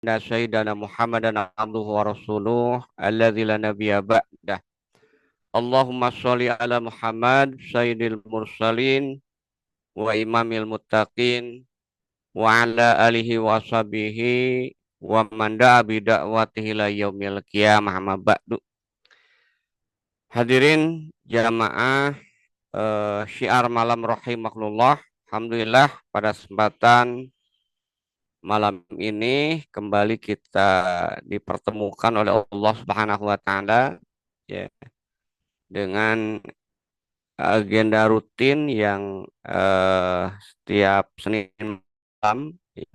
Sayyidina Muhammadan abduhu wa rasuluh alladzi la nabiyya ba'dah. Allahumma sholli ala Muhammad sayyidil mursalin wa imamil muttaqin wa ala alihi wa sahbihi wa man da'a bi da'watihi la yaumil qiyamah amma ba'du. Hadirin jamaah syiar malam rahimakumullah. Alhamdulillah pada kesempatan malam ini kembali kita dipertemukan oleh Allah Subhanahu wa taala ya dengan agenda rutin yang setiap Senin malam ya,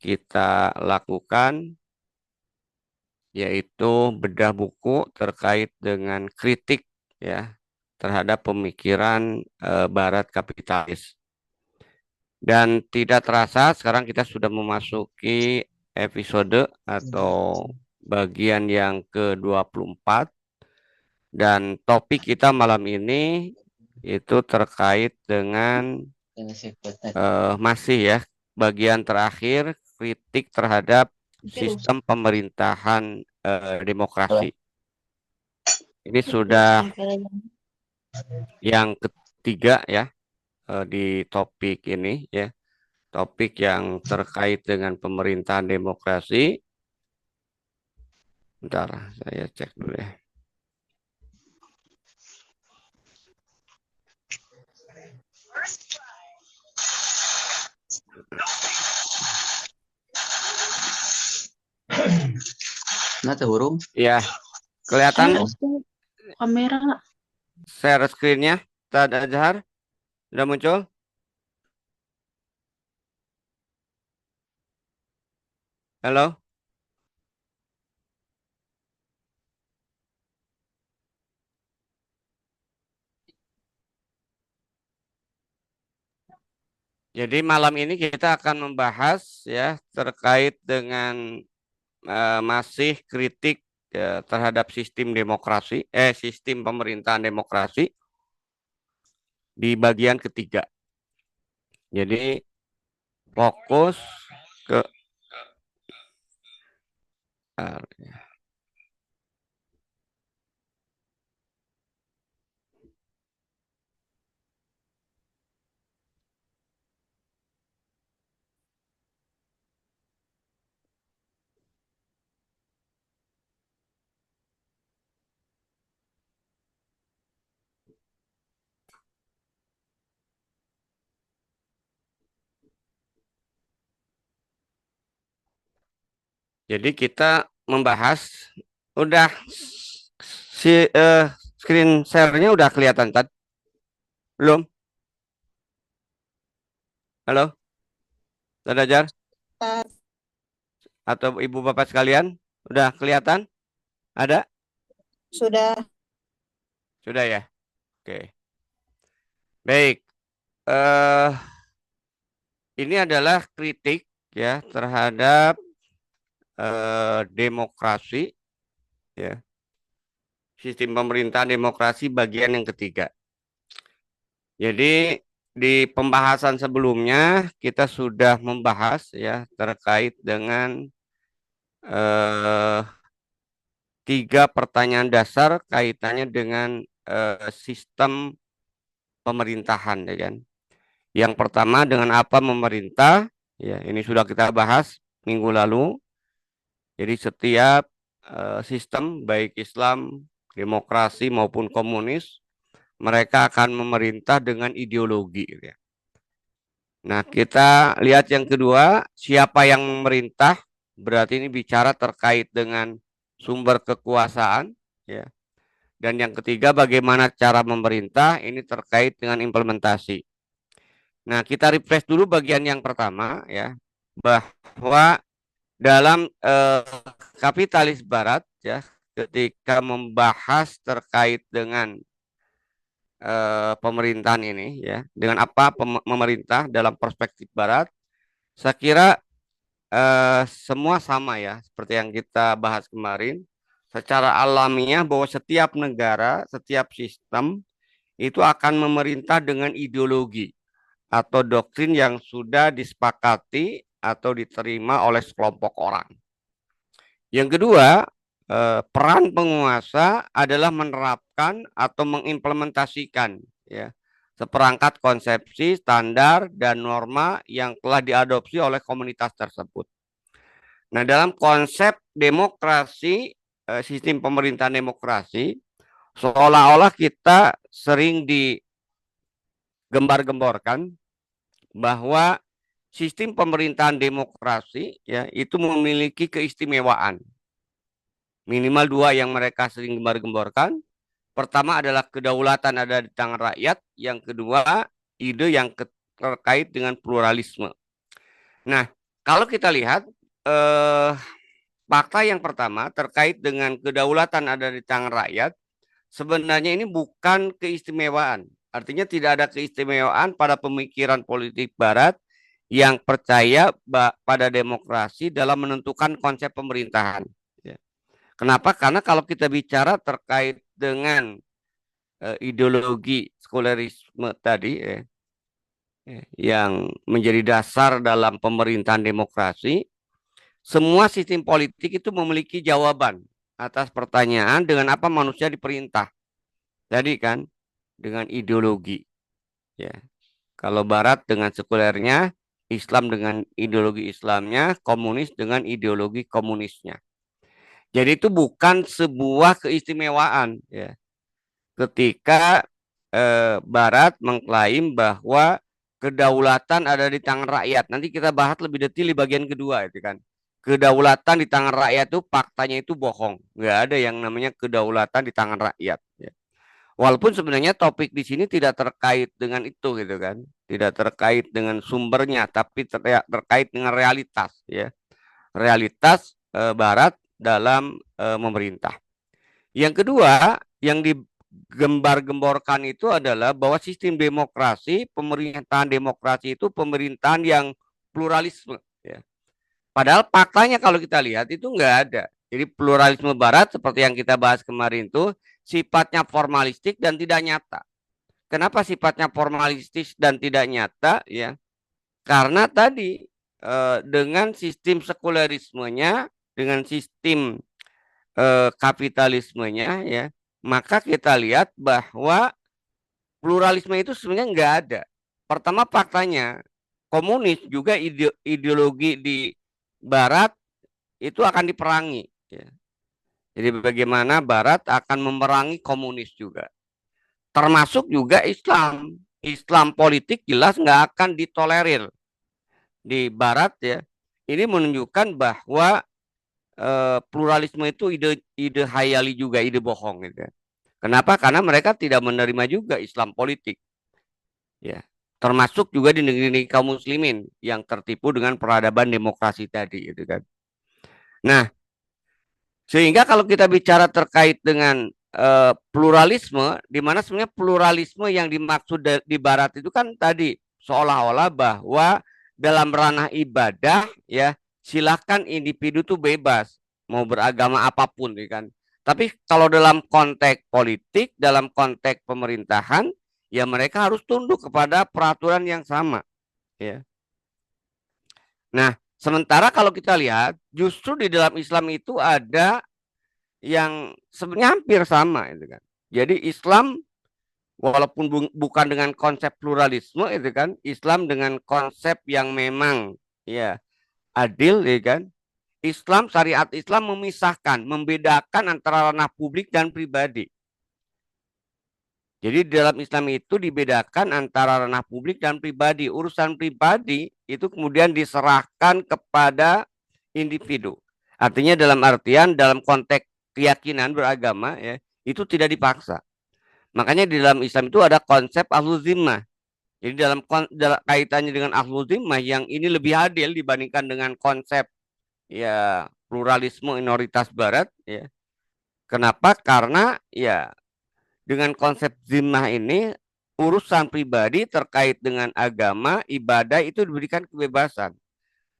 kita lakukan, yaitu bedah buku terkait dengan kritik ya terhadap pemikiran barat kapitalis. Dan tidak terasa sekarang kita sudah memasuki episode atau bagian yang ke-24, dan topik kita malam ini itu terkait dengan masih ya bagian terakhir, kritik terhadap sistem pemerintahan demokrasi. Ini sudah yang ketiga ya di topik ini ya. Topik yang terkait dengan pemerintahan demokrasi. Bentar, saya cek dulu ya. Nggak hurung. Ya, kelihatan kamera. share screen-nya. Ustaz Azhar, sudah muncul? Halo? Jadi malam ini kita akan membahas ya terkait dengan masih kritik terhadap sistem demokrasi, sistem pemerintahan demokrasi di bagian ketiga. Jadi fokus ke jadi kita membahas udah si screen share-nya udah kelihatan Tad? Belum? Halo? Tad Ajar? Atau Ibu Bapak sekalian? Udah kelihatan? Ada? Sudah. Sudah ya? Oke. Baik. Ini adalah kritik ya terhadap demokrasi ya. Sistem pemerintahan demokrasi bagian yang ketiga. Jadi di pembahasan sebelumnya kita sudah membahas ya terkait dengan 3 pertanyaan dasar kaitannya dengan sistem pemerintahan ya kan. Yang pertama, dengan apa memerintah? Ya, ini sudah kita bahas minggu lalu. Jadi setiap sistem baik Islam, demokrasi maupun komunis, mereka akan memerintah dengan ideologi ya. Nah, kita lihat yang kedua, siapa yang memerintah? Berarti ini bicara terkait dengan sumber kekuasaan ya. Dan yang ketiga, bagaimana cara memerintah? Ini terkait dengan implementasi. Nah, kita refresh dulu bagian yang pertama ya, bahwa dalam kapitalis barat ya, ketika membahas terkait dengan pemerintahan ini ya, dengan apa memerintah dalam perspektif barat, saya kira semua sama ya, seperti yang kita bahas kemarin, secara alamiah bahwa setiap negara, setiap sistem itu akan memerintah dengan ideologi atau doktrin yang sudah disepakati atau diterima oleh sekelompok orang. Yang kedua, peran penguasa adalah menerapkan atau mengimplementasikan ya seperangkat konsepsi, standar, dan norma yang telah diadopsi oleh komunitas tersebut. Nah, dalam konsep demokrasi, sistem pemerintahan demokrasi, seolah-olah kita sering digembar-gemborkan bahwa sistem pemerintahan demokrasi ya itu memiliki keistimewaan. Minimal dua yang mereka sering gembar-gemborkan. Pertama adalah kedaulatan ada di tangan rakyat. Yang kedua, ide yang terkait dengan pluralisme. Nah, kalau kita lihat fakta yang pertama terkait dengan kedaulatan ada di tangan rakyat, sebenarnya ini bukan keistimewaan. Artinya tidak ada keistimewaan pada pemikiran politik Barat yang percaya pada demokrasi dalam menentukan konsep pemerintahan. Kenapa? Karena kalau kita bicara terkait dengan ideologi sekularisme tadi yang menjadi dasar dalam pemerintahan demokrasi, semua sistem politik itu memiliki jawaban atas pertanyaan dengan apa manusia diperintah. Jadi kan dengan ideologi. Ya. Kalau Barat dengan sekulernya, Islam dengan ideologi Islamnya, komunis dengan ideologi komunisnya. Jadi itu bukan sebuah keistimewaan ya. Ketika Barat mengklaim bahwa kedaulatan ada di tangan rakyat. Nanti kita bahas lebih detail di bagian kedua itu kan. Kedaulatan di tangan rakyat itu faktanya itu bohong. Nggak ada yang namanya kedaulatan di tangan rakyat. Ya. Walaupun sebenarnya topik di sini tidak terkait dengan itu gitu kan. Tidak terkait dengan sumbernya, tapi terkait dengan realitas ya. Realitas Barat dalam memerintah. Yang kedua, yang digembar-gemborkan itu adalah bahwa sistem demokrasi, pemerintahan demokrasi itu pemerintahan yang pluralisme. Ya. Padahal faktanya kalau kita lihat itu nggak ada. Jadi pluralisme Barat seperti yang kita bahas kemarin itu sifatnya formalistik dan tidak nyata. Kenapa sifatnya formalistis dan tidak nyata? Ya, karena tadi dengan sistem sekulerismenya, dengan sistem kapitalismenya ya, maka kita lihat bahwa pluralisme itu sebenarnya nggak ada. Pertama faktanya komunis juga ideologi di Barat itu akan diperangi. Ya. Jadi bagaimana Barat akan memerangi komunis juga. Termasuk juga Islam. Islam politik jelas nggak akan ditolerir di Barat ya. Ini menunjukkan bahwa pluralisme itu ide hayali juga, ide bohong gitu. Kenapa? Karena mereka tidak menerima juga Islam politik. Ya. Termasuk juga di negeri kaum muslimin yang tertipu dengan peradaban demokrasi tadi gitu kan. Nah, sehingga kalau kita bicara terkait dengan pluralisme, di mana sebenarnya pluralisme yang dimaksud di Barat itu kan tadi seolah-olah bahwa dalam ranah ibadah ya silahkan individu tuh bebas mau beragama apapun ya kan. Tapi kalau dalam konteks politik, dalam konteks pemerintahan, ya mereka harus tunduk kepada peraturan yang sama. Ya. Nah, sementara kalau kita lihat, justru di dalam Islam itu ada yang sebenarnya hampir sama itu kan. Jadi Islam walaupun bukan dengan konsep pluralisme itu kan, Islam dengan konsep yang memang ya adil ya kan. Islam, syariat Islam memisahkan, membedakan antara ranah publik dan pribadi. Jadi dalam Islam itu dibedakan antara ranah publik dan pribadi. Urusan pribadi itu kemudian diserahkan kepada individu. Artinya dalam artian dalam konteks keyakinan beragama ya itu tidak dipaksa. Makanya di dalam Islam itu ada konsep ahlul zimmah. Jadi dalam kaitannya dengan ahlul zimmah yang ini lebih adil dibandingkan dengan konsep ya pluralisme minoritas Barat ya. Kenapa? Karena ya dengan konsep zimmah ini urusan pribadi terkait dengan agama, ibadah itu diberikan kebebasan.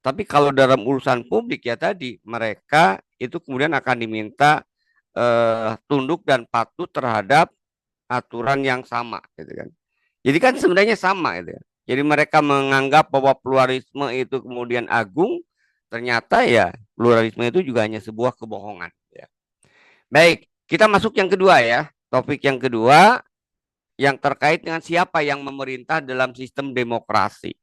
Tapi kalau dalam urusan publik ya tadi mereka itu kemudian akan diminta tunduk dan patuh terhadap aturan yang sama gitu kan. Jadi kan sebenarnya sama gitu ya. Jadi mereka menganggap bahwa pluralisme itu kemudian agung, ternyata ya Pluralisme itu juga hanya sebuah kebohongan. Ya. Baik, kita masuk yang kedua ya. Topik yang kedua yang terkait dengan siapa yang memerintah dalam sistem demokrasi.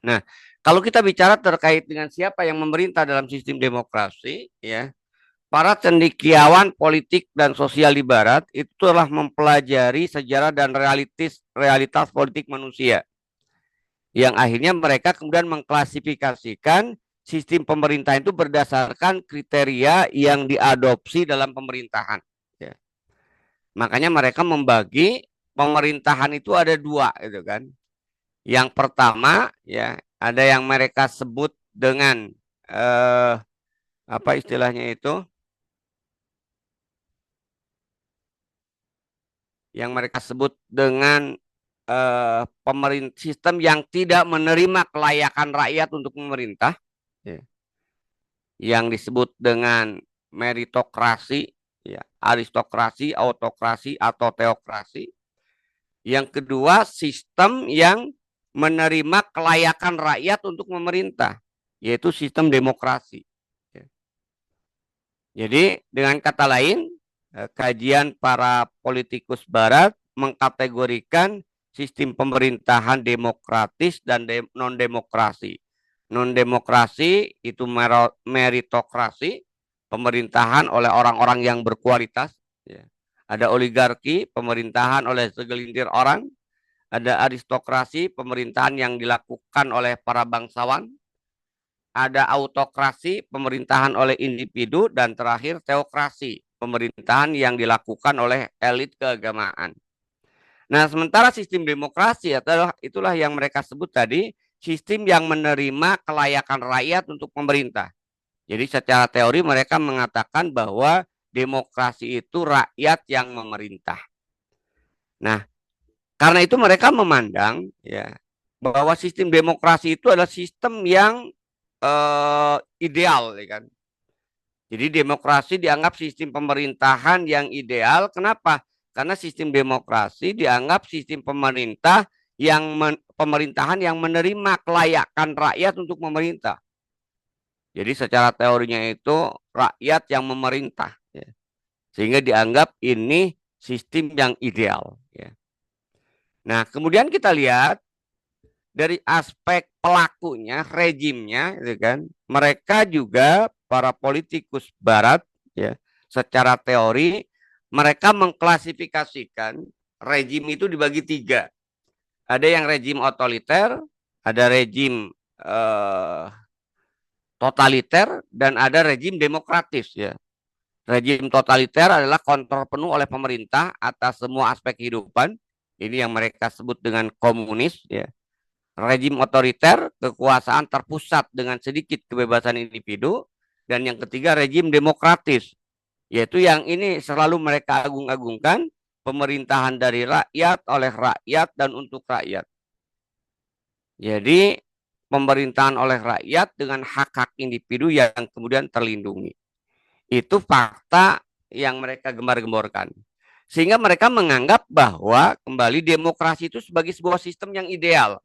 Nah, kalau kita bicara terkait dengan siapa yang memerintah dalam sistem demokrasi, ya, para cendekiawan politik dan sosial di Barat itu telah mempelajari sejarah dan realitas politik manusia, yang akhirnya mereka kemudian mengklasifikasikan sistem pemerintahan itu berdasarkan kriteria yang diadopsi dalam pemerintahan. Ya. Makanya mereka membagi pemerintahan itu ada dua, gitu kan. Yang pertama, ya, ada yang mereka sebut dengan apa istilahnya itu? Yang mereka sebut dengan sistem yang tidak menerima kelayakan rakyat untuk memerintah, ya, yang disebut dengan meritokrasi, ya, aristokrasi, autokrasi, atau teokrasi. Yang kedua, sistem yang menerima kelayakan rakyat untuk memerintah, yaitu sistem demokrasi. Jadi dengan kata lain, kajian para politikus Barat mengkategorikan sistem pemerintahan demokratis dan non-demokrasi. Non-demokrasi itu meritokrasi, pemerintahan oleh orang-orang yang berkualitas. Ya. Ada oligarki, pemerintahan oleh segelintir orang. Ada aristokrasi, pemerintahan yang dilakukan oleh para bangsawan. Ada autokrasi, pemerintahan oleh individu, dan terakhir teokrasi, pemerintahan yang dilakukan oleh elit keagamaan. Nah, sementara sistem demokrasi itulah yang mereka sebut tadi, sistem yang menerima kelayakan rakyat untuk pemerintah. Jadi secara teori mereka mengatakan bahwa demokrasi itu rakyat yang memerintah. Nah, karena itu mereka memandang ya bahwa sistem demokrasi itu adalah sistem yang ideal, ya kan. Jadi demokrasi dianggap sistem pemerintahan yang ideal. Kenapa? Karena sistem demokrasi dianggap sistem pemerintahan yang menerima kelayakan rakyat untuk memerintah. Jadi secara teorinya itu rakyat yang memerintah, ya. Sehingga dianggap ini sistem yang ideal. Ya. Nah, kemudian kita lihat dari aspek pelakunya, rejimnya, gitu kan, mereka juga para politikus Barat, ya, secara teori mereka mengklasifikasikan rejim itu dibagi tiga. Ada yang rejim otoriter, ada rejim totaliter, dan ada rejim demokratis. Ya. Rejim totaliter adalah kontrol penuh oleh pemerintah atas semua aspek kehidupan. Ini yang mereka sebut dengan komunis. Ya. Rejim otoriter, kekuasaan terpusat dengan sedikit kebebasan individu. Dan yang ketiga, rejim demokratis, yaitu yang ini selalu mereka agung-agungkan, pemerintahan dari rakyat, oleh rakyat, dan untuk rakyat. Jadi pemerintahan oleh rakyat dengan hak-hak individu yang kemudian terlindungi. Itu fakta yang mereka gembar-gemborkan. Sehingga mereka menganggap bahwa kembali demokrasi itu sebagai sebuah sistem yang ideal.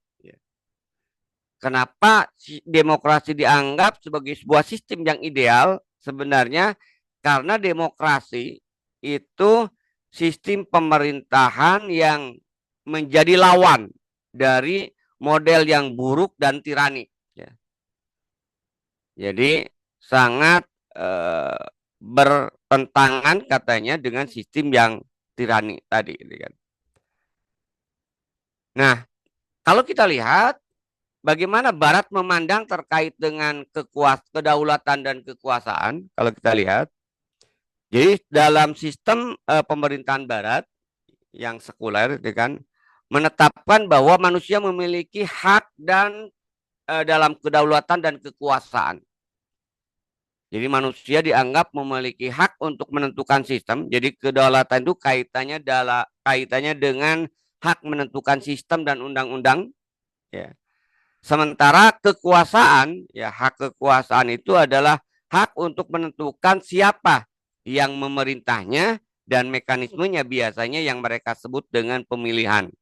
Kenapa demokrasi dianggap sebagai sebuah sistem yang ideal? Sebenarnya karena demokrasi itu sistem pemerintahan yang menjadi lawan dari model yang buruk dan tirani. Ya. Jadi sangat bertentangan katanya dengan sistem yang tirani tadi. Kan. Nah, kalau kita lihat bagaimana Barat memandang terkait dengan kedaulatan dan kekuasaan, kalau kita lihat, jadi dalam sistem pemerintahan Barat yang sekuler, kan, menetapkan bahwa manusia memiliki hak dan dalam kedaulatan dan kekuasaan. Jadi manusia dianggap memiliki hak untuk menentukan sistem. Jadi kedaulatan itu kaitannya dengan hak menentukan sistem dan undang-undang. Ya. Sementara kekuasaan, ya, hak kekuasaan itu adalah hak untuk menentukan siapa yang memerintahnya dan mekanismenya biasanya yang mereka sebut dengan pemilihan,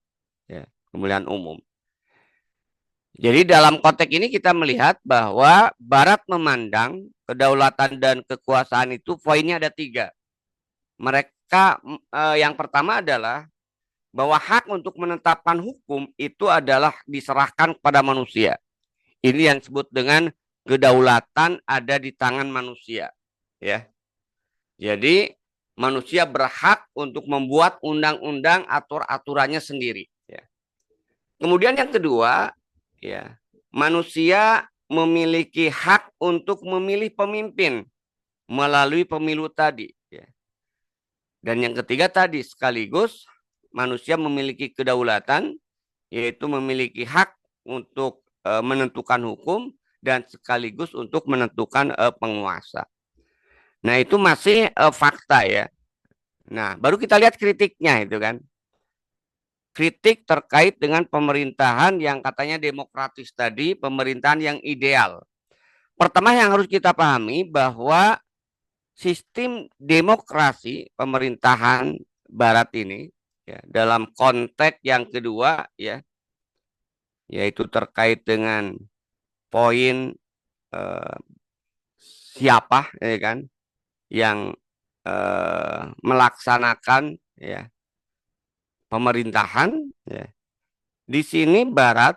ya, pemilihan umum. Jadi dalam konteks ini kita melihat bahwa Barat memandang kedaulatan dan kekuasaan itu poinnya ada 3. Mereka yang pertama adalah bahwa hak untuk menetapkan hukum itu adalah diserahkan kepada manusia. Ini yang disebut dengan kedaulatan ada di tangan manusia, ya. Jadi manusia berhak untuk membuat undang-undang aturannya sendiri, ya. Kemudian yang kedua, ya, manusia memiliki hak untuk memilih pemimpin melalui pemilu tadi, ya. Dan yang ketiga tadi sekaligus manusia memiliki kedaulatan, yaitu memiliki hak untuk menentukan hukum dan sekaligus untuk menentukan penguasa. Nah, itu masih fakta, ya. Nah, baru kita lihat kritiknya itu kan. Kritik terkait dengan pemerintahan yang katanya demokratis tadi, pemerintahan yang ideal. Pertama yang harus kita pahami bahwa sistem demokrasi pemerintahan Barat ini, ya, dalam konteks yang kedua, ya, yaitu terkait dengan poin siapa, ya kan, yang melaksanakan, ya, pemerintahan, ya. Di sini Barat,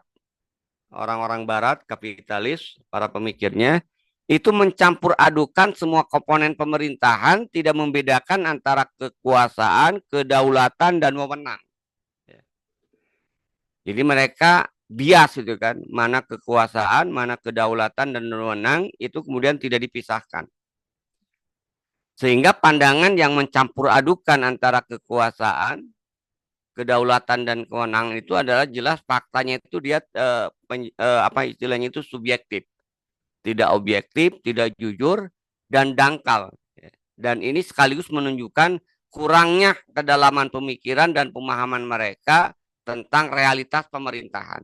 orang-orang Barat, kapitalis, para pemikirnya, itu mencampur adukan semua komponen pemerintahan, tidak membedakan antara kekuasaan, kedaulatan, dan wewenang. Jadi mereka bias itu kan, mana kekuasaan, mana kedaulatan, dan wewenang, itu kemudian tidak dipisahkan. Sehingga pandangan yang mencampur adukan antara kekuasaan, kedaulatan, dan kewenangan itu adalah jelas faktanya itu dia apa istilahnya itu subjektif, tidak objektif, tidak jujur, dan dangkal. Dan ini sekaligus menunjukkan kurangnya kedalaman pemikiran dan pemahaman mereka tentang realitas pemerintahan.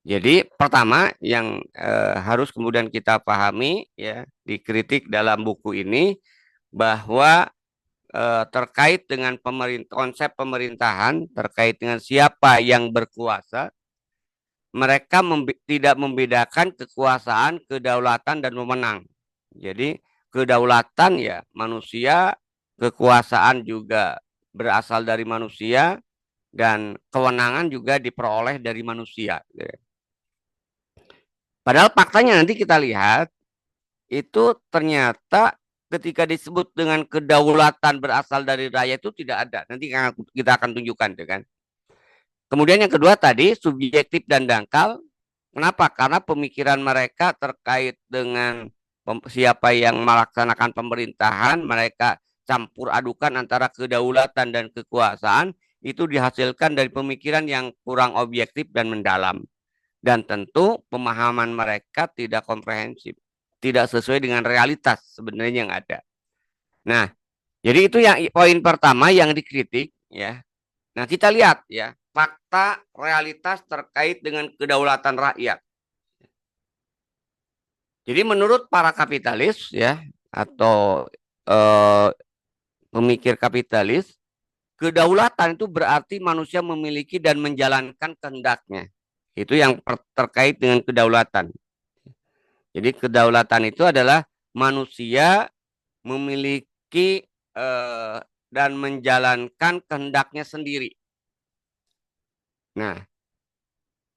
Jadi pertama yang harus kemudian kita pahami, ya, dikritik dalam buku ini bahwa terkait dengan konsep pemerintahan, terkait dengan siapa yang berkuasa, mereka tidak membedakan kekuasaan, kedaulatan, dan wewenang. Jadi kedaulatan ya manusia, kekuasaan juga berasal dari manusia, dan kewenangan juga diperoleh dari manusia. Padahal faktanya nanti kita lihat, itu ternyata ketika disebut dengan kedaulatan berasal dari rakyat itu tidak ada. Nanti kita akan tunjukkan, kan. Kemudian yang kedua tadi, subjektif dan dangkal. Kenapa? Karena pemikiran mereka terkait dengan siapa yang melaksanakan pemerintahan, mereka campur adukan antara kedaulatan dan kekuasaan, itu dihasilkan dari pemikiran yang kurang objektif dan mendalam. Dan tentu pemahaman mereka tidak komprehensif, tidak sesuai dengan realitas sebenarnya yang ada. Nah, jadi itu yang poin pertama yang dikritik, ya. Nah, kita lihat, ya, fakta realitas terkait dengan kedaulatan rakyat. Jadi menurut para kapitalis, ya, atau pemikir kapitalis, kedaulatan itu berarti manusia memiliki dan menjalankan kehendaknya. Itu yang terkait dengan kedaulatan. Jadi kedaulatan itu adalah manusia memiliki dan menjalankan kehendaknya sendiri. Nah,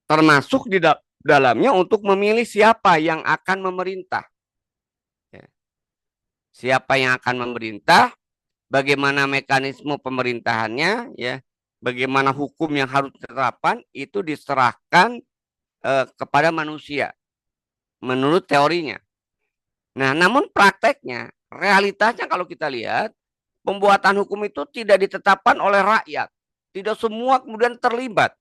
termasuk di dalamnya untuk memilih siapa yang akan memerintah. Siapa yang akan memerintah, bagaimana mekanisme pemerintahannya, ya, bagaimana hukum yang harus diterapkan, itu diserahkan kepada manusia menurut teorinya. Nah, namun prakteknya, realitasnya kalau kita lihat, pembuatan hukum itu tidak ditetapkan oleh rakyat. Tidak semua kemudian terlibat.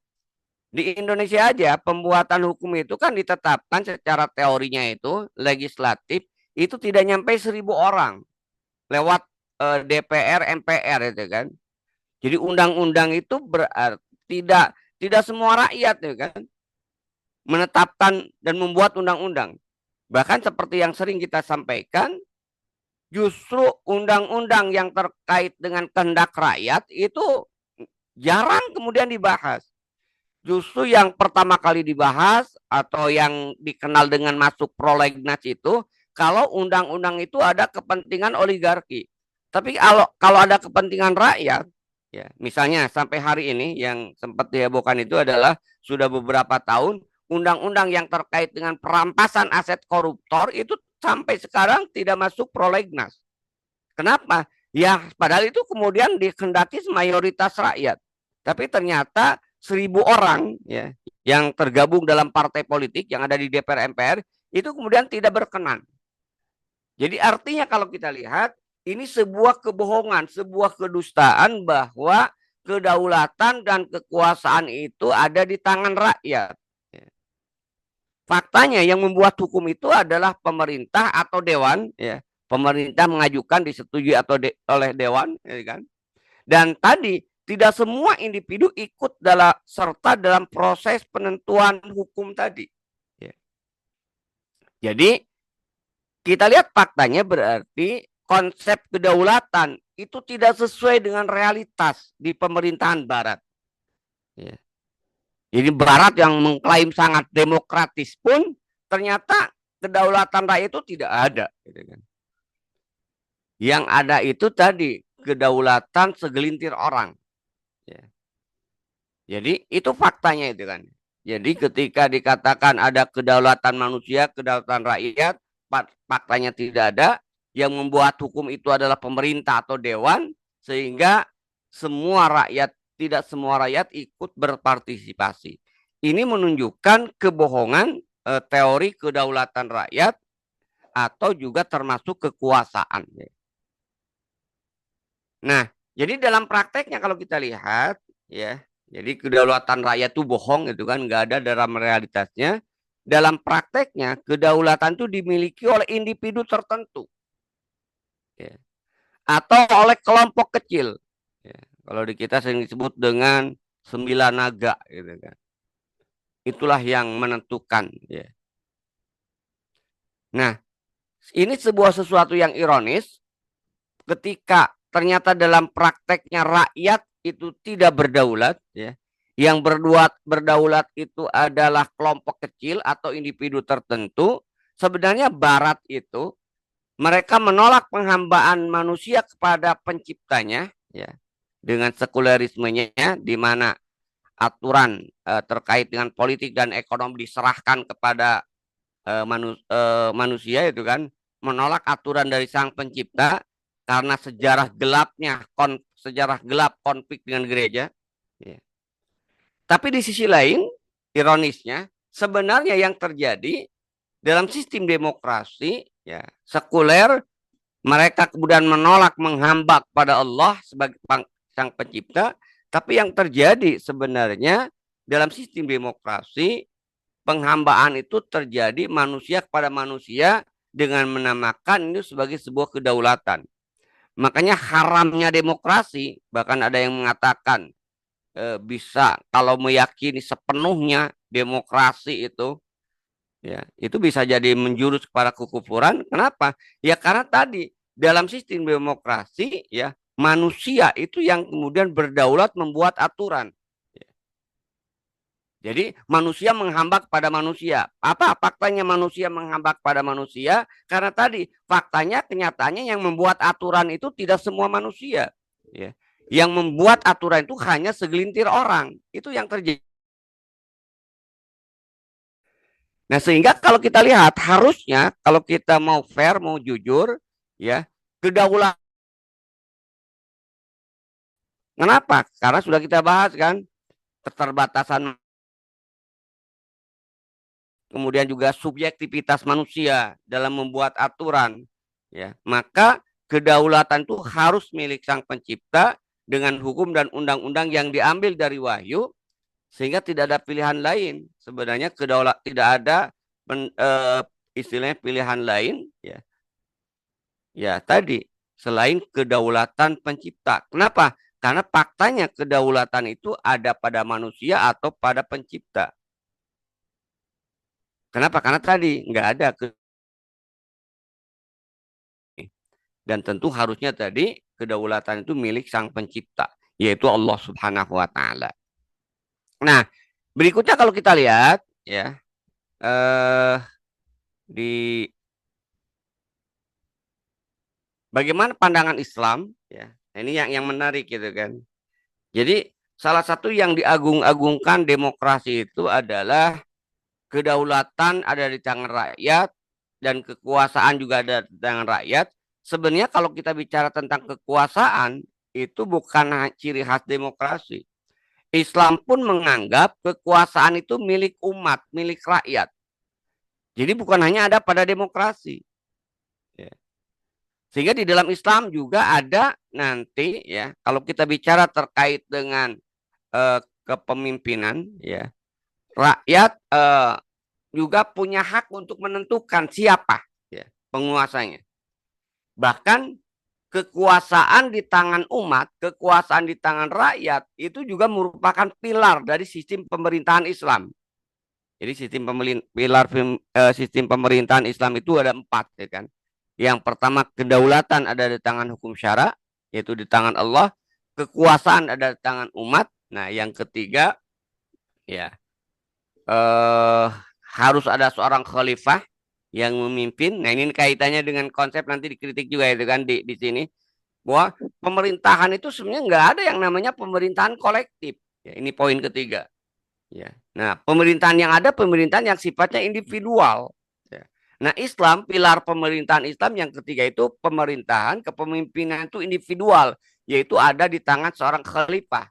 Di Indonesia aja pembuatan hukum itu kan ditetapkan secara teorinya itu legislatif itu tidak nyampe 1.000 orang lewat DPR, MPR itu kan. Jadi undang-undang itu berarti tidak semua rakyat ya kan menetapkan dan membuat undang-undang. Bahkan seperti yang sering kita sampaikan, justru undang-undang yang terkait dengan kehendak rakyat itu jarang kemudian dibahas. Justru yang pertama kali dibahas atau yang dikenal dengan masuk prolegnas itu kalau undang-undang itu ada kepentingan oligarki. Tapi kalau ada kepentingan rakyat, ya misalnya sampai hari ini yang sempat dihebohkan itu adalah sudah beberapa tahun undang-undang yang terkait dengan perampasan aset koruptor itu sampai sekarang tidak masuk prolegnas. Kenapa? Ya padahal itu kemudian dikehendaki mayoritas rakyat. Tapi ternyata 1.000 orang ya yang tergabung dalam partai politik yang ada di DPR MPR itu kemudian tidak berkenan. Jadi artinya kalau kita lihat ini sebuah kebohongan, sebuah kedustaan bahwa kedaulatan dan kekuasaan itu ada di tangan rakyat. Faktanya yang membuat hukum itu adalah pemerintah atau dewan, ya. Pemerintah mengajukan disetujui atau oleh dewan, ya kan? Dan tadi tidak semua individu ikut serta dalam proses penentuan hukum tadi. Ya. Jadi kita lihat faktanya berarti konsep kedaulatan itu tidak sesuai dengan realitas di pemerintahan Barat. Ya. Jadi Barat yang mengklaim sangat demokratis pun ternyata kedaulatan rakyat itu tidak ada. Gitu kan. Yang ada itu tadi kedaulatan segelintir orang. Ya. Jadi itu faktanya itu kan. Jadi ketika dikatakan ada kedaulatan manusia, kedaulatan rakyat, faktanya tidak ada. Yang membuat hukum itu adalah pemerintah atau dewan, sehingga tidak semua rakyat ikut berpartisipasi. Ini menunjukkan kebohongan teori kedaulatan rakyat atau juga termasuk kekuasaan. Nah, jadi dalam prakteknya kalau kita lihat, ya, jadi kedaulatan rakyat itu bohong, itu kan nggak ada dalam realitasnya. Dalam prakteknya, kedaulatan itu dimiliki oleh individu tertentu, ya, atau oleh kelompok kecil. Ya, kalau di kita sering disebut dengan 9 naga, gitu kan. Itulah yang menentukan. Ya. Nah, ini sesuatu yang ironis ketika ternyata dalam prakteknya rakyat itu tidak berdaulat, ya. Yang berdaulat itu adalah kelompok kecil atau individu tertentu. Sebenarnya Barat itu mereka menolak penghambaan manusia kepada penciptanya, ya, dengan sekulerismenya, di mana aturan terkait dengan politik dan ekonomi diserahkan kepada manusia, itu kan menolak aturan dari sang pencipta karena sejarah gelap konflik dengan gereja. Ya. Tapi di sisi lain, ironisnya, sebenarnya yang terjadi dalam sistem demokrasi, ya, sekuler, mereka kemudian menolak menghamba kepada Allah sebagai sang pencipta. Tapi yang terjadi sebenarnya dalam sistem demokrasi, penghambaan itu terjadi manusia kepada manusia dengan menamakan itu sebagai sebuah kedaulatan. Makanya haramnya demokrasi, bahkan ada yang mengatakan bisa kalau meyakini sepenuhnya demokrasi itu, ya, itu bisa jadi menjurus kepada kekufuran. Kenapa? Ya karena tadi dalam sistem demokrasi, ya, manusia itu yang kemudian berdaulat membuat aturan. Jadi manusia menghamba kepada manusia. Apa faktanya manusia menghamba kepada manusia? Karena tadi faktanya, kenyataannya yang membuat aturan itu tidak semua manusia. Ya. Yang membuat aturan itu hanya segelintir orang. Itu yang terjadi. Nah sehingga kalau kita lihat harusnya kalau kita mau fair, mau jujur, ya, kedaulatan. Kenapa? Karena sudah kita bahas kan keterbatasan, kemudian juga subjektivitas manusia dalam membuat aturan, ya, maka kedaulatan itu harus milik sang pencipta dengan hukum dan undang-undang yang diambil dari wahyu, sehingga tidak ada pilihan lain. Sebenarnya tidak ada istilahnya pilihan lain, ya, ya tadi selain kedaulatan pencipta. Kenapa? Karena faktanya kedaulatan itu ada pada manusia atau pada pencipta. Kenapa? Karena tadi nggak ada dan tentu harusnya tadi kedaulatan itu milik sang pencipta, yaitu Allah Subhanahu wa taala. Nah, Berikutnya kalau kita lihat ya di bagaimana pandangan Islam ya. Ini yang menarik gitu kan. Jadi salah satu yang diagung-agungkan demokrasi itu adalah kedaulatan ada di tangan rakyat dan kekuasaan juga ada di tangan rakyat. Sebenarnya kalau kita bicara tentang kekuasaan itu bukan ciri khas demokrasi. Islam pun menganggap kekuasaan itu milik umat, milik rakyat. Jadi bukan hanya ada pada demokrasi. Ya. Sehingga di dalam Islam juga ada nanti ya, kalau kita bicara terkait dengan kepemimpinan ya, rakyat juga punya hak untuk menentukan siapa ya penguasanya. Bahkan kekuasaan di tangan umat, kekuasaan di tangan rakyat itu juga merupakan pilar dari sistem pemerintahan Islam. Jadi sistem pemerintahan Islam itu ada 4 ya kan. Yang pertama kedaulatan ada di tangan hukum syara, yaitu di tangan Allah. Kekuasaan ada di tangan umat. Nah, yang ketiga ya harus ada seorang khalifah yang memimpin. Nah, ini kaitannya dengan konsep nanti dikritik juga itu kan di sini bahwa pemerintahan itu sebenarnya nggak ada yang namanya pemerintahan kolektif. Ya, ini poin ketiga. Ya. Nah, pemerintahan yang ada pemerintahan yang sifatnya individual. Ya. Nah, Islam, pilar pemerintahan Islam yang ketiga itu pemerintahan, kepemimpinan itu individual, yaitu ada di tangan seorang khalifah.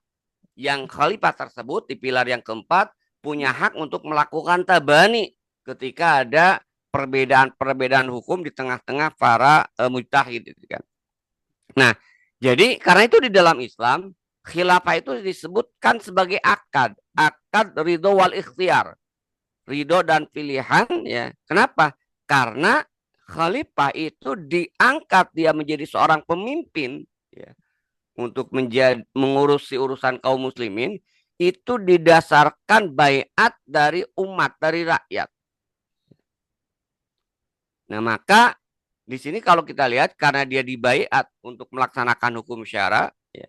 Yang khalifah tersebut di pilar yang keempat punya hak untuk melakukan tabani ketika ada perbedaan-perbedaan hukum di tengah-tengah para mujtahid gitu kan. Nah, jadi karena itu di dalam Islam khilafah itu disebutkan sebagai akad ridho wal ikhtiar, ridho dan pilihan ya. Kenapa? Karena khalifah itu diangkat dia menjadi seorang pemimpin ya, untuk mengurusi urusan kaum muslimin itu didasarkan baiat dari umat, dari rakyat. Nah, maka di sini kalau kita lihat karena dia dibaiat untuk melaksanakan hukum syara, ya,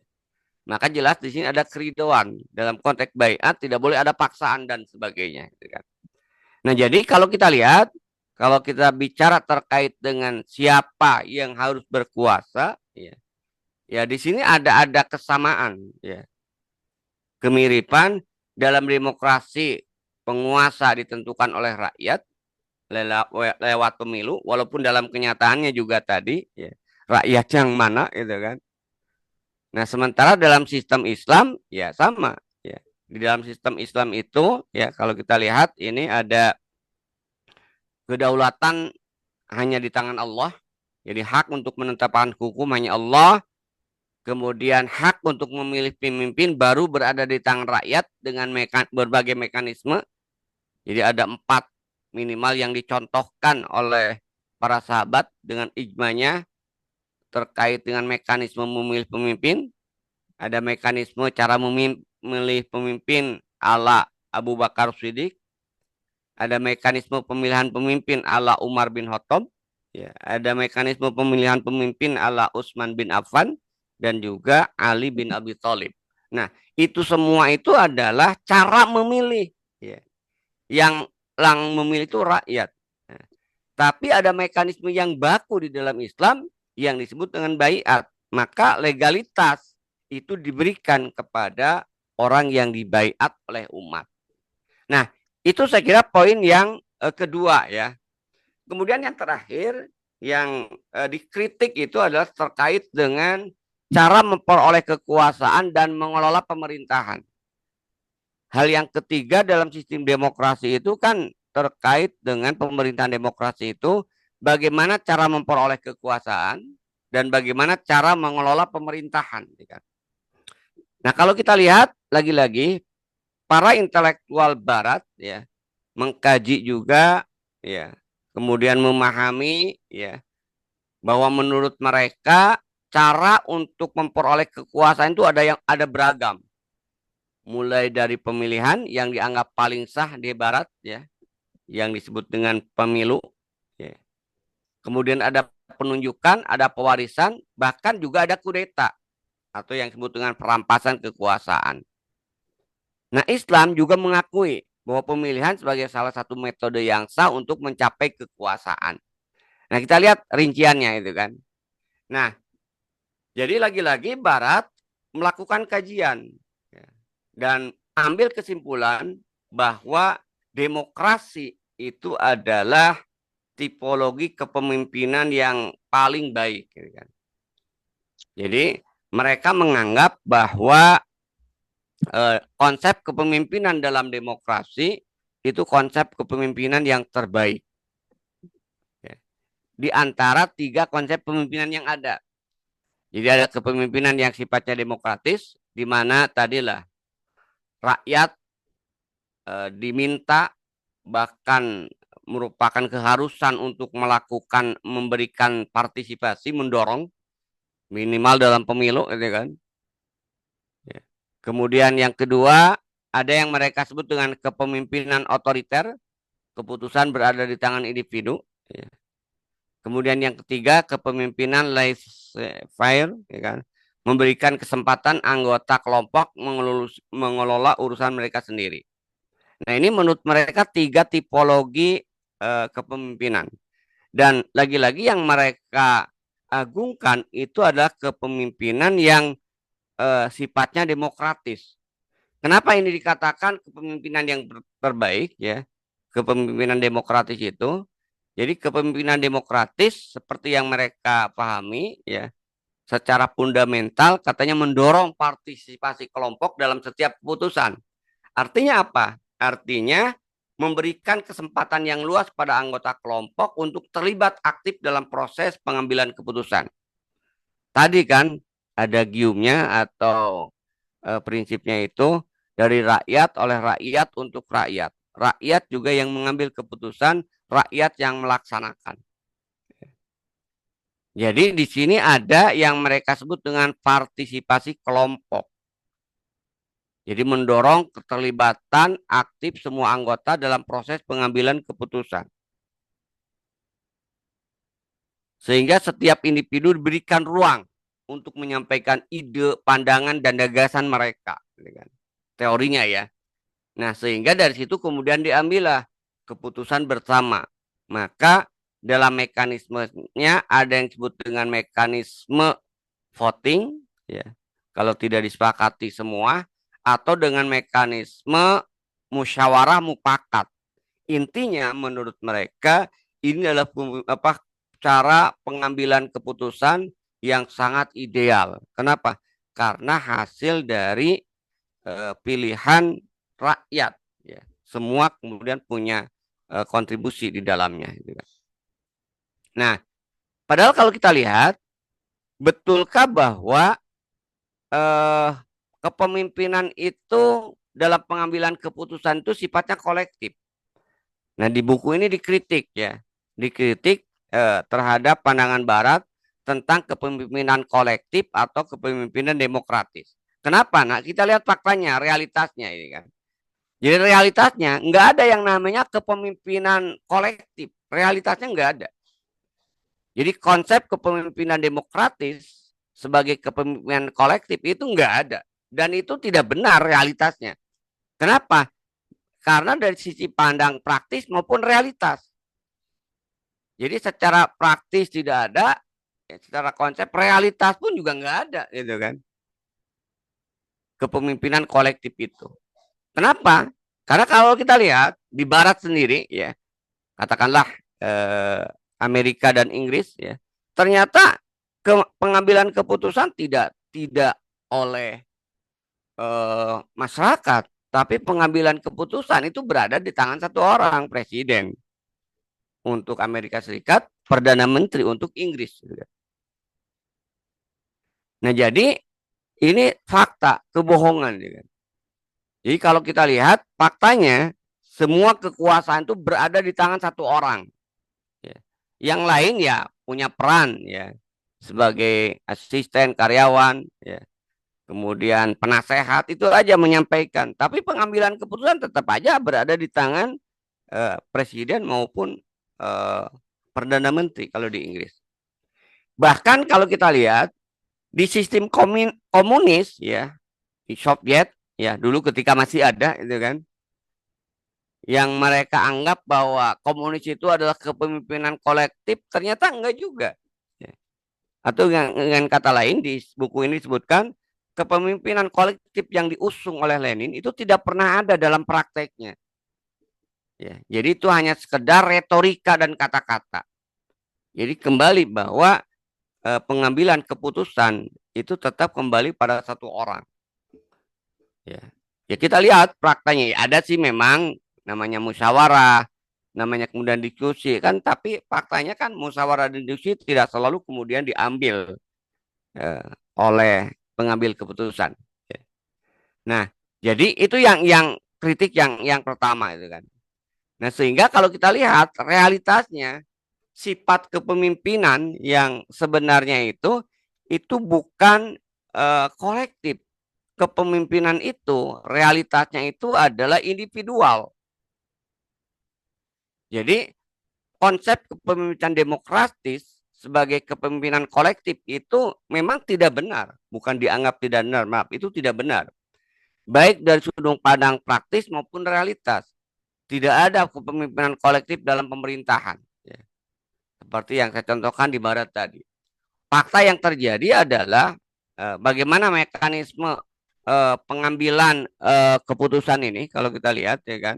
maka jelas di sini ada keridoan. Dalam konteks baiat tidak boleh ada paksaan dan sebagainya. Gitu kan. Nah, jadi kalau kita lihat, kalau kita bicara terkait dengan siapa yang harus berkuasa, ya, ya di sini ada kesamaan, ya, kemiripan dalam demokrasi penguasa ditentukan oleh rakyat lewat pemilu, walaupun dalam kenyataannya juga tadi, ya, rakyat yang mana, gitu kan. Nah, sementara dalam sistem Islam ya sama ya. Di dalam sistem Islam itu ya kalau kita lihat ini ada kedaulatan hanya di tangan Allah. Jadi hak untuk menetapkan hukum hanya Allah. Kemudian hak untuk memilih pemimpin baru berada di tangan rakyat dengan berbagai mekanisme. Jadi ada 4 minimal yang dicontohkan oleh para sahabat dengan ijmanya terkait dengan mekanisme memilih pemimpin. Ada mekanisme cara memilih pemimpin ala Abu Bakar Siddiq. Ada mekanisme pemilihan pemimpin ala Umar bin Khattab. Ya, ada mekanisme pemilihan pemimpin ala Utsman bin Affan dan juga Ali bin Abi Thalib. Nah, itu semua itu adalah cara memilih. Ya. Yang memilih itu rakyat. Nah, tapi ada mekanisme yang baku di dalam Islam yang disebut dengan baiat. Maka legalitas itu diberikan kepada orang yang dibaiat oleh umat. Nah, itu saya kira poin yang kedua ya. Kemudian yang terakhir yang dikritik itu adalah terkait dengan cara memperoleh kekuasaan dan mengelola pemerintahan. Hal yang ketiga dalam sistem demokrasi itu kan terkait dengan pemerintahan demokrasi itu bagaimana cara memperoleh kekuasaan dan bagaimana cara mengelola pemerintahan. Nah, kalau kita lihat lagi-lagi para intelektual barat ya mengkaji juga ya, kemudian memahami ya bahwa menurut mereka cara untuk memperoleh kekuasaan itu ada beragam. Mulai dari pemilihan yang dianggap paling sah di barat ya, yang disebut dengan pemilu ya. Kemudian ada penunjukan, ada pewarisan, bahkan juga ada kudeta atau yang disebut dengan perampasan kekuasaan. Nah, Islam juga mengakui bahwa pemilihan sebagai salah satu metode yang sah untuk mencapai kekuasaan. Nah, kita lihat rinciannya itu kan. Nah, jadi lagi-lagi Barat melakukan kajian ya, dan ambil kesimpulan bahwa demokrasi itu adalah tipologi kepemimpinan yang paling baik. Gitu kan. Jadi mereka menganggap bahwa konsep kepemimpinan dalam demokrasi itu konsep kepemimpinan yang terbaik ya, di antara tiga konsep kepemimpinan yang ada. Jadi ada kepemimpinan yang sifatnya demokratis, di mana tadilah rakyat diminta bahkan merupakan keharusan untuk melakukan memberikan partisipasi, mendorong minimal dalam pemilu, gitu kan. Ya. Kemudian yang kedua ada yang mereka sebut dengan kepemimpinan otoriter, keputusan berada di tangan individu. Ya. Kemudian yang ketiga kepemimpinan laissez-faire, ya kan, memberikan kesempatan anggota kelompok mengelola urusan mereka sendiri. Nah ini menurut mereka tiga tipologi kepemimpinan. Dan lagi-lagi yang mereka agungkan itu adalah kepemimpinan yang sifatnya demokratis. Kenapa ini dikatakan kepemimpinan yang terbaik ya? Kepemimpinan demokratis itu. Jadi kepemimpinan demokratis seperti yang mereka pahami ya, secara fundamental katanya mendorong partisipasi kelompok dalam setiap keputusan. Artinya apa? Artinya memberikan kesempatan yang luas pada anggota kelompok untuk terlibat aktif dalam proses pengambilan keputusan. Tadi kan ada giumnya atau prinsipnya itu dari rakyat, oleh rakyat, untuk rakyat. Rakyat juga yang mengambil keputusan, rakyat yang melaksanakan. Jadi di sini ada yang mereka sebut dengan partisipasi kelompok. Jadi mendorong keterlibatan aktif semua anggota dalam proses pengambilan keputusan. Sehingga setiap individu diberikan ruang untuk menyampaikan ide, pandangan, dan gagasan mereka. Teorinya ya. Nah, sehingga dari situ kemudian diambillah keputusan bersama. Maka dalam mekanismenya ada yang disebut dengan mekanisme voting, ya. Kalau tidak disepakati semua, atau dengan mekanisme musyawarah mufakat. Intinya menurut mereka ini adalah cara pengambilan keputusan yang sangat ideal. Kenapa? Karena hasil dari pilihan rakyat. Ya. Semua kemudian punya kontribusi di dalamnya. Nah, padahal kalau kita lihat, betulkah bahwa kepemimpinan itu dalam pengambilan keputusan itu sifatnya kolektif? Nah, di buku ini dikritik ya, dikritik terhadap pandangan Barat tentang kepemimpinan kolektif atau kepemimpinan demokratis. Kenapa? Nah, kita lihat faktanya, realitasnya ini kan. Jadi realitasnya nggak ada yang namanya kepemimpinan kolektif. Realitasnya nggak ada. Jadi konsep kepemimpinan demokratis sebagai kepemimpinan kolektif itu nggak ada. Dan itu tidak benar realitasnya. Kenapa? Karena dari sisi pandang praktis maupun realitas. Jadi secara praktis tidak ada, secara konsep realitas pun juga nggak ada, gitu kan? Kepemimpinan kolektif itu. Kenapa? Karena kalau kita lihat di Barat sendiri, ya, katakanlah Amerika dan Inggris, ya, ternyata pengambilan keputusan tidak oleh masyarakat, tapi pengambilan keputusan itu berada di tangan satu orang, presiden. Untuk Amerika Serikat, Perdana Menteri untuk Inggris. Nah, jadi ini fakta, kebohongan. Jadi kalau kita lihat faktanya, semua kekuasaan itu berada di tangan satu orang. Yang lain ya punya peran ya sebagai asisten, karyawan, ya. Kemudian penasehat, itu aja menyampaikan. Tapi pengambilan keputusan tetap aja berada di tangan presiden maupun Perdana Menteri kalau di Inggris. Bahkan kalau kita lihat di sistem komunis ya, di Soviet ya dulu ketika masih ada itu kan, yang mereka anggap bahwa komunis itu adalah kepemimpinan kolektif, ternyata enggak juga. Ya. Atau dengan kata lain di buku ini disebutkan kepemimpinan kolektif yang diusung oleh Lenin itu tidak pernah ada dalam prakteknya. Ya, jadi itu hanya sekedar retorika dan kata-kata. Jadi kembali bahwa pengambilan keputusan itu tetap kembali pada satu orang. Ya, ya kita lihat faktanya. Ada sih memang namanya musyawarah, namanya kemudian diskusi kan, tapi faktanya kan musyawarah dan diskusi tidak selalu kemudian diambil oleh pengambil keputusan. Ya. Nah, jadi itu yang kritik yang pertama itu kan. Nah, sehingga kalau kita lihat realitasnya sifat kepemimpinan yang sebenarnya itu bukan kolektif. Kepemimpinan itu realitasnya itu adalah individual. Jadi konsep kepemimpinan demokratis sebagai kepemimpinan kolektif itu memang tidak benar, bukan dianggap tidak benar, maaf, itu tidak benar. Baik dari sudut pandang praktis maupun realitas. Tidak ada kepemimpinan kolektif dalam pemerintahan. Ya. Seperti yang saya contohkan di barat tadi. Fakta yang terjadi adalah bagaimana mekanisme pengambilan keputusan ini kalau kita lihat ya kan.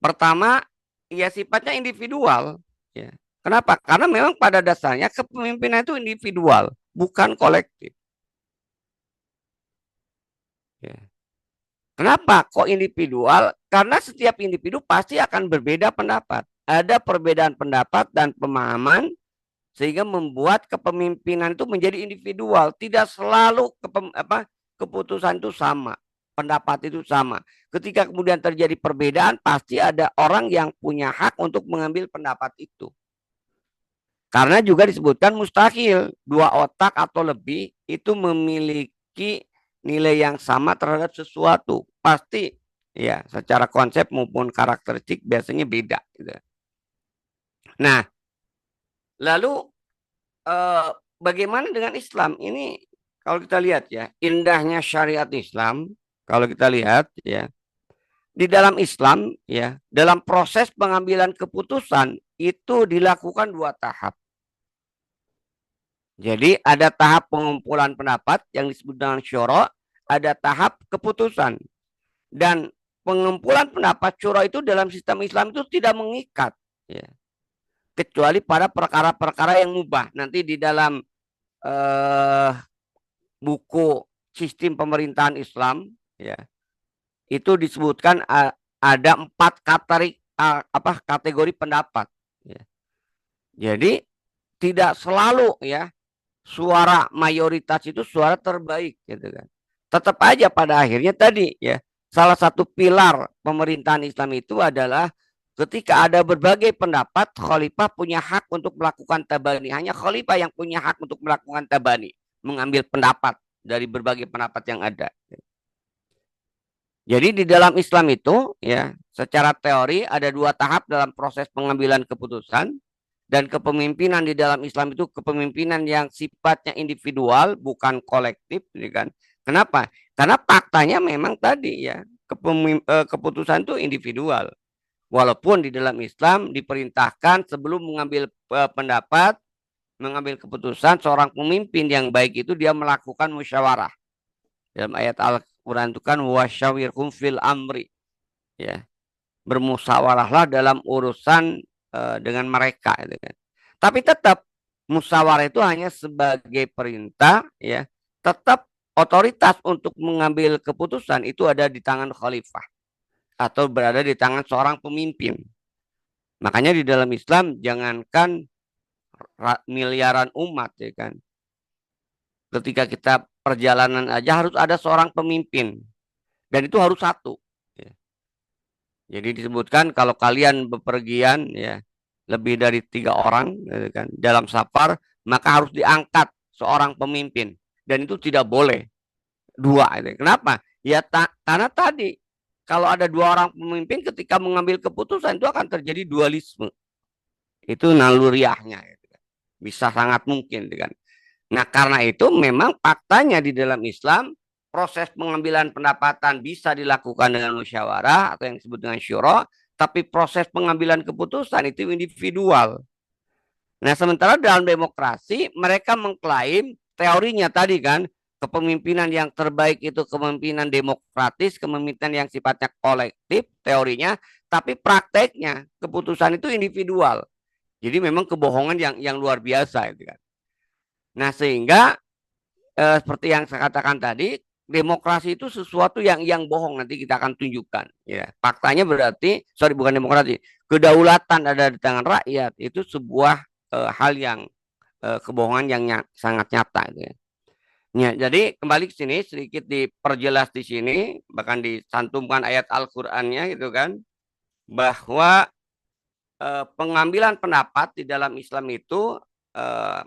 Pertama, ya sifatnya individual. Ya. Kenapa? Karena memang pada dasarnya kepemimpinan itu individual, bukan kolektif. Ya. Kenapa kok individual? Karena setiap individu pasti akan berbeda pendapat. Ada perbedaan pendapat dan pemahaman sehingga membuat kepemimpinan itu menjadi individual. Tidak selalu keputusan itu sama, pendapat itu sama. Ketika kemudian terjadi perbedaan, pasti ada orang yang punya hak untuk mengambil pendapat itu. Karena juga disebutkan mustahil dua otak atau lebih itu memiliki nilai yang sama terhadap sesuatu. Pasti ya secara konsep maupun karakteristik biasanya beda. Gitu. Nah, lalu bagaimana dengan Islam? Ini kalau kita lihat ya, indahnya syariat Islam, kalau kita lihat ya, di dalam Islam ya, dalam proses pengambilan keputusan itu dilakukan dua tahap. Jadi ada tahap pengumpulan pendapat yang disebut dengan syura, ada tahap keputusan. Dan pengumpulan pendapat syura itu dalam sistem Islam itu tidak mengikat. Ya. Kecuali pada perkara-perkara yang mubah. Nanti di dalam buku sistem pemerintahan Islam, ya, itu disebutkan ada 4 kategori pendapat. Ya. Jadi tidak selalu ya suara mayoritas itu suara terbaik gitu kan. Tetap aja pada akhirnya tadi ya salah satu pilar pemerintahan Islam itu adalah ketika ada berbagai pendapat, khalifah punya hak untuk melakukan tabani. Hanya khalifah yang punya hak untuk melakukan tabani, mengambil pendapat dari berbagai pendapat yang ada. Jadi di dalam Islam itu ya secara teori ada 2 tahap dalam proses pengambilan keputusan. Dan kepemimpinan di dalam Islam itu kepemimpinan yang sifatnya individual, bukan kolektif, kan? Kenapa? Karena faktanya memang tadi ya keputusan itu individual. Walaupun di dalam Islam diperintahkan sebelum mengambil pendapat, mengambil keputusan, seorang pemimpin yang baik itu dia melakukan musyawarah. Dalam ayat Al-Quran itu kan wasyawirhum fil amri, ya, bermusyawarahlah dalam urusan dengan mereka itu kan. Tapi tetap musyawarah itu hanya sebagai perintah ya. Tetap otoritas untuk mengambil keputusan itu ada di tangan khalifah atau berada di tangan seorang pemimpin. Makanya di dalam Islam jangankan miliaran umat ya kan. Ketika kita perjalanan aja harus ada seorang pemimpin dan itu harus satu. Jadi disebutkan kalau kalian bepergian ya lebih dari 3 orang kan, dalam safar maka harus diangkat seorang pemimpin dan itu tidak boleh 2. Kenapa? Ya karena tadi kalau ada 2 orang pemimpin ketika mengambil keputusan itu akan terjadi dualisme. Itu naluriahnya. Bisa sangat mungkin kan. Nah karena itu memang faktanya di dalam Islam proses pengambilan pendapatan bisa dilakukan dengan musyawarah atau yang disebut dengan syura, tapi proses pengambilan keputusan itu individual. Nah, sementara dalam demokrasi mereka mengklaim teorinya tadi kan, kepemimpinan yang terbaik itu kepemimpinan demokratis, kepemimpinan yang sifatnya kolektif teorinya, tapi prakteknya keputusan itu individual. Jadi memang kebohongan yang luar biasa itu kan. Nah, sehingga seperti yang saya katakan tadi, demokrasi itu sesuatu yang bohong, nanti kita akan tunjukkan ya. Faktanya berarti bukan demokrasi, kedaulatan ada di tangan rakyat itu sebuah hal yang kebohongan yang sangat nyata gitu ya. Ya, jadi kembali ke sini sedikit diperjelas di sini, bahkan dicantumkan ayat Al-Qur'annya gitu kan, bahwa pengambilan pendapat di dalam Islam itu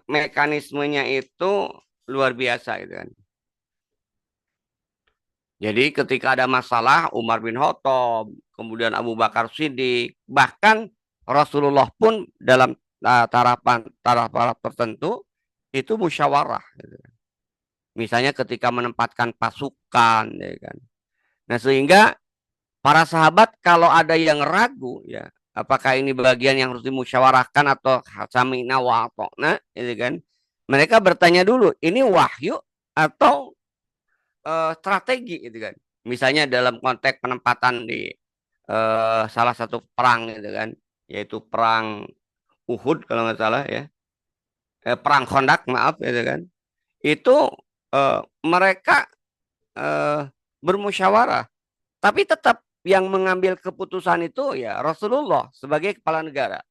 mekanismenya itu luar biasa gitu kan. Jadi ketika ada masalah Umar bin Khattab, kemudian Abu Bakar Siddiq, bahkan Rasulullah pun dalam taraf tertentu itu musyawarah. Gitu. Misalnya ketika menempatkan pasukan, ya kan. Nah sehingga para sahabat kalau ada yang ragu, ya apakah ini bagian yang harus dimusyawarahkan atau sami'na wa ata'na, gitu kan? Mereka bertanya dulu, ini wahyu atau strategi, gitu kan? Misalnya dalam konteks penempatan di salah satu perang, gitu kan, yaitu perang Uhud kalau nggak salah ya, perang Khandaq maaf, gitu kan? Itu mereka bermusyawarah, tapi tetap yang mengambil keputusan itu ya Rasulullah sebagai kepala negara.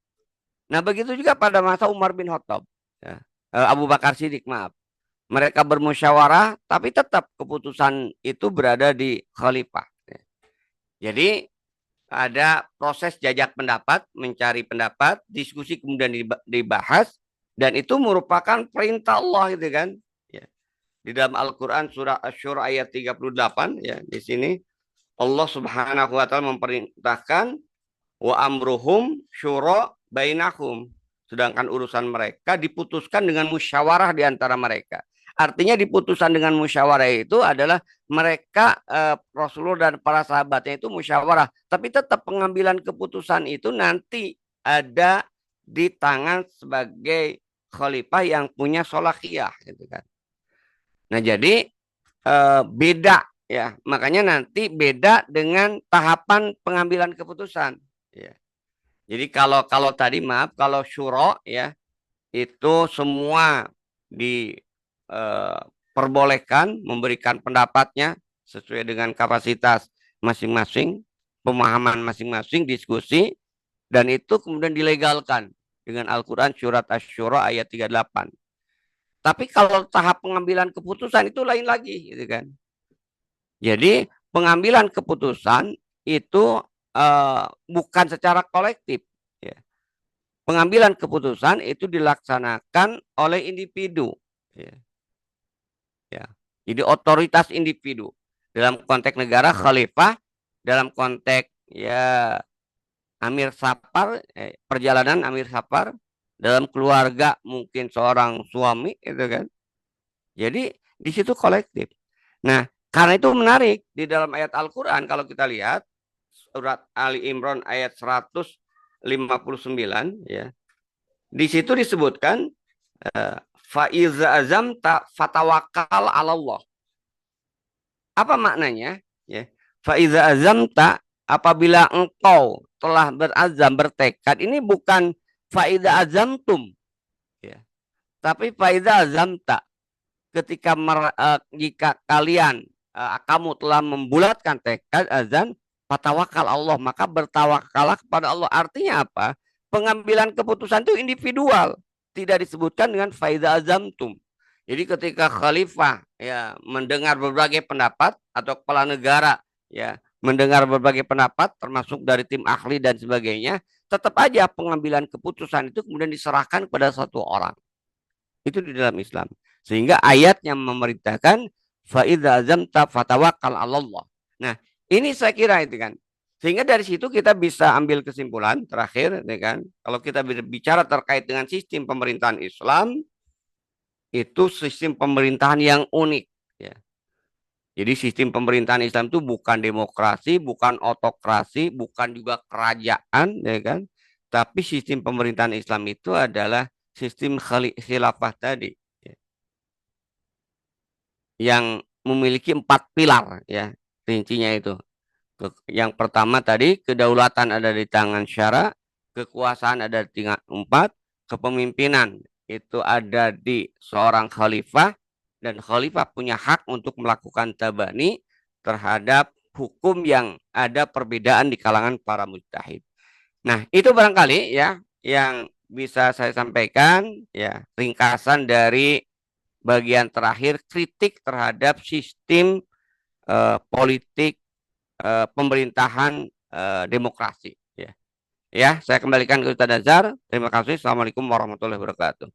Nah begitu juga pada masa Umar bin Khattab, ya, Abu Bakar Siddiq maaf, mereka bermusyawarah, tapi tetap keputusan itu berada di khalifah. Jadi ada proses jajak pendapat, mencari pendapat, diskusi kemudian dibahas, dan itu merupakan perintah Allah gitu kan. Di dalam Al-Quran surah Asy-Syura ayat 38 ya, di sini Allah Subhanahu wa taala memerintahkan wa amruhum syura bainahum, sedangkan urusan mereka diputuskan dengan musyawarah di antara mereka. Artinya diputuskan dengan musyawarah itu adalah mereka Rasulullah dan para sahabatnya itu musyawarah, tapi tetap pengambilan keputusan itu nanti ada di tangan sebagai khalifah yang punya sholahiyah gitu kan. Nah, jadi beda ya. Makanya nanti beda dengan tahapan pengambilan keputusan ya. Jadi kalau tadi maaf, kalau syuro ya itu semua diperbolehkan memberikan pendapatnya sesuai dengan kapasitas masing-masing, pemahaman masing-masing, diskusi, dan itu kemudian dilegalkan dengan Al-Quran surat Asy-Syura ayat 38. Tapi kalau tahap pengambilan keputusan itu lain lagi, gitu kan. Jadi pengambilan keputusan itu bukan secara kolektif. Ya. Pengambilan keputusan itu dilaksanakan oleh individu. Ya. Ya. Jadi otoritas individu. Dalam konteks negara khalifah, dalam konteks ya amir safar, perjalanan amir safar, dalam keluarga mungkin seorang suami itu kan. Jadi di situ kolektif. Nah, karena itu menarik di dalam ayat Al-Qur'an kalau kita lihat surat Ali Imran ayat 159 ya. Di situ disebutkan fa iza azamta fatawakkal 'ala Allah. Apa maknanya? Ya. Fa iza azamta, apabila engkau telah berazam, bertekad, ini bukan faida azamtum ya. Tapi faida azamta, ketika jika kalian kamu telah membulatkan tekad azam, fatawakal Allah, maka bertawakallah kepada Allah. Artinya apa? Pengambilan keputusan itu individual, tidak disebutkan dengan faida azamtum. Jadi ketika khalifah ya mendengar berbagai pendapat atau kepala negara ya mendengar berbagai pendapat termasuk dari tim ahli dan sebagainya, tetap aja pengambilan keputusan itu kemudian diserahkan kepada satu orang. Itu di dalam Islam. Sehingga ayat yang memerintahkan fa idza azamta fatawakkal 'ala Allah. Nah, ini saya kira itu kan. Sehingga dari situ kita bisa ambil kesimpulan terakhir ya kan. Kalau kita berbicara terkait dengan sistem pemerintahan Islam, itu sistem pemerintahan yang unik ya. Jadi sistem pemerintahan Islam itu bukan demokrasi, bukan otokrasi, bukan juga kerajaan, ya kan? Tapi sistem pemerintahan Islam itu adalah sistem khilafah tadi, ya, yang memiliki 4 pilar, ya, rincinya itu. Yang pertama tadi, kedaulatan ada di tangan syara, kekuasaan ada di tingkat 4, kepemimpinan itu ada di seorang khalifah, dan khalifah punya hak untuk melakukan tabani terhadap hukum yang ada perbedaan di kalangan para mujtahid. Nah, itu barangkali ya yang bisa saya sampaikan, ya, ringkasan dari bagian terakhir kritik terhadap sistem politik pemerintahan demokrasi. Ya, saya kembalikan ke Ustaz Azhar. Terima kasih. Assalamualaikum warahmatullahi wabarakatuh.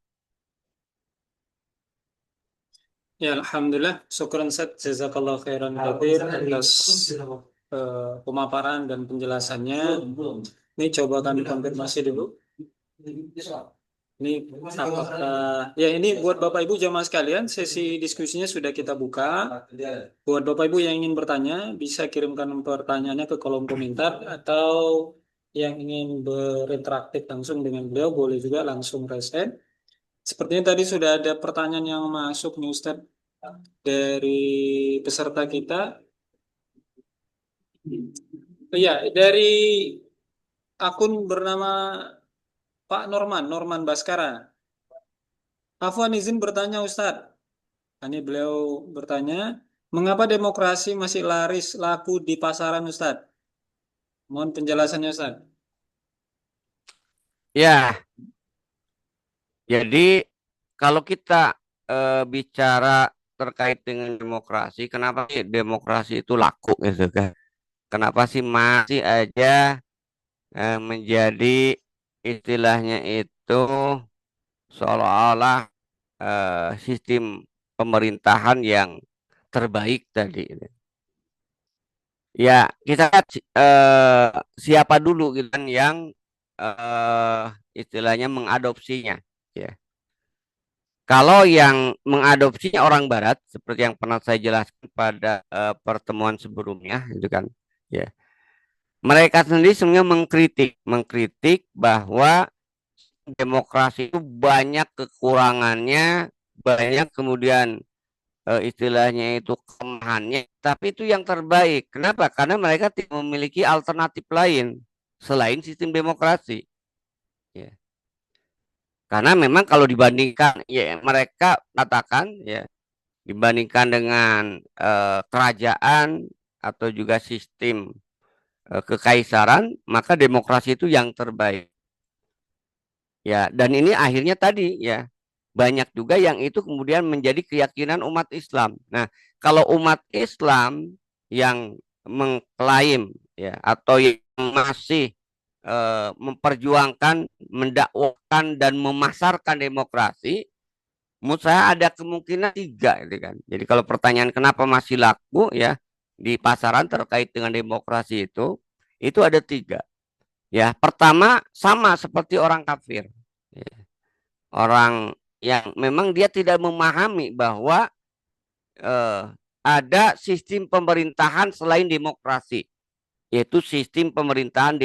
Ya, alhamdulillah. Syukran Ustaz. Jazakallah khairan katsir atas pemaparan dan penjelasannya. Ini coba kami konfirmasi dulu. Ini apakah ya ini buat Bapak Ibu jamaah sekalian, sesi diskusinya sudah kita buka. Buat Bapak Ibu yang ingin bertanya, bisa kirimkan pertanyaannya ke kolom komentar, atau yang ingin berinteraktif langsung dengan beliau boleh juga langsung raise hand. Sepertinya tadi sudah ada pertanyaan yang masuk nih Ustadz dari peserta kita. Iya, dari akun bernama Pak Norman Baskara. Afwan izin bertanya Ustadz. Ini beliau bertanya, mengapa demokrasi masih laku di pasaran Ustadz? Mohon penjelasannya Ustadz. Ya, jadi kalau kita bicara terkait dengan demokrasi, kenapa sih demokrasi itu laku gitu kan? Kenapa sih masih aja menjadi istilahnya itu seolah-olah sistem pemerintahan yang terbaik tadi. Ya, kita lihat siapa dulu gitu kan yang istilahnya mengadopsinya. Ya. Kalau yang mengadopsinya orang Barat, seperti yang pernah saya jelaskan pada pertemuan sebelumnya, itu kan, ya, mereka sendiri sebenarnya mengkritik bahwa demokrasi itu banyak kekurangannya, banyak kemudian istilahnya itu kelemahannya, tapi itu yang terbaik. Kenapa? Karena mereka tidak memiliki alternatif lain selain sistem demokrasi. Ya. Karena memang kalau dibandingkan, ya mereka katakan ya dibandingkan dengan kerajaan atau juga sistem kekaisaran, maka demokrasi itu yang terbaik. Ya, dan ini akhirnya tadi ya banyak juga yang itu kemudian menjadi keyakinan umat Islam. Nah, kalau umat Islam yang mengklaim ya atau yang masih memperjuangkan, mendakwakan dan memasarkan demokrasi, menurut saya ada kemungkinan 3 gitu kan. Jadi kalau pertanyaan kenapa masih laku ya di pasaran terkait dengan demokrasi itu ada 3. Ya, pertama sama seperti orang kafir. Ya. Orang yang memang dia tidak memahami bahwa ada sistem pemerintahan selain demokrasi, yaitu sistem pemerintahan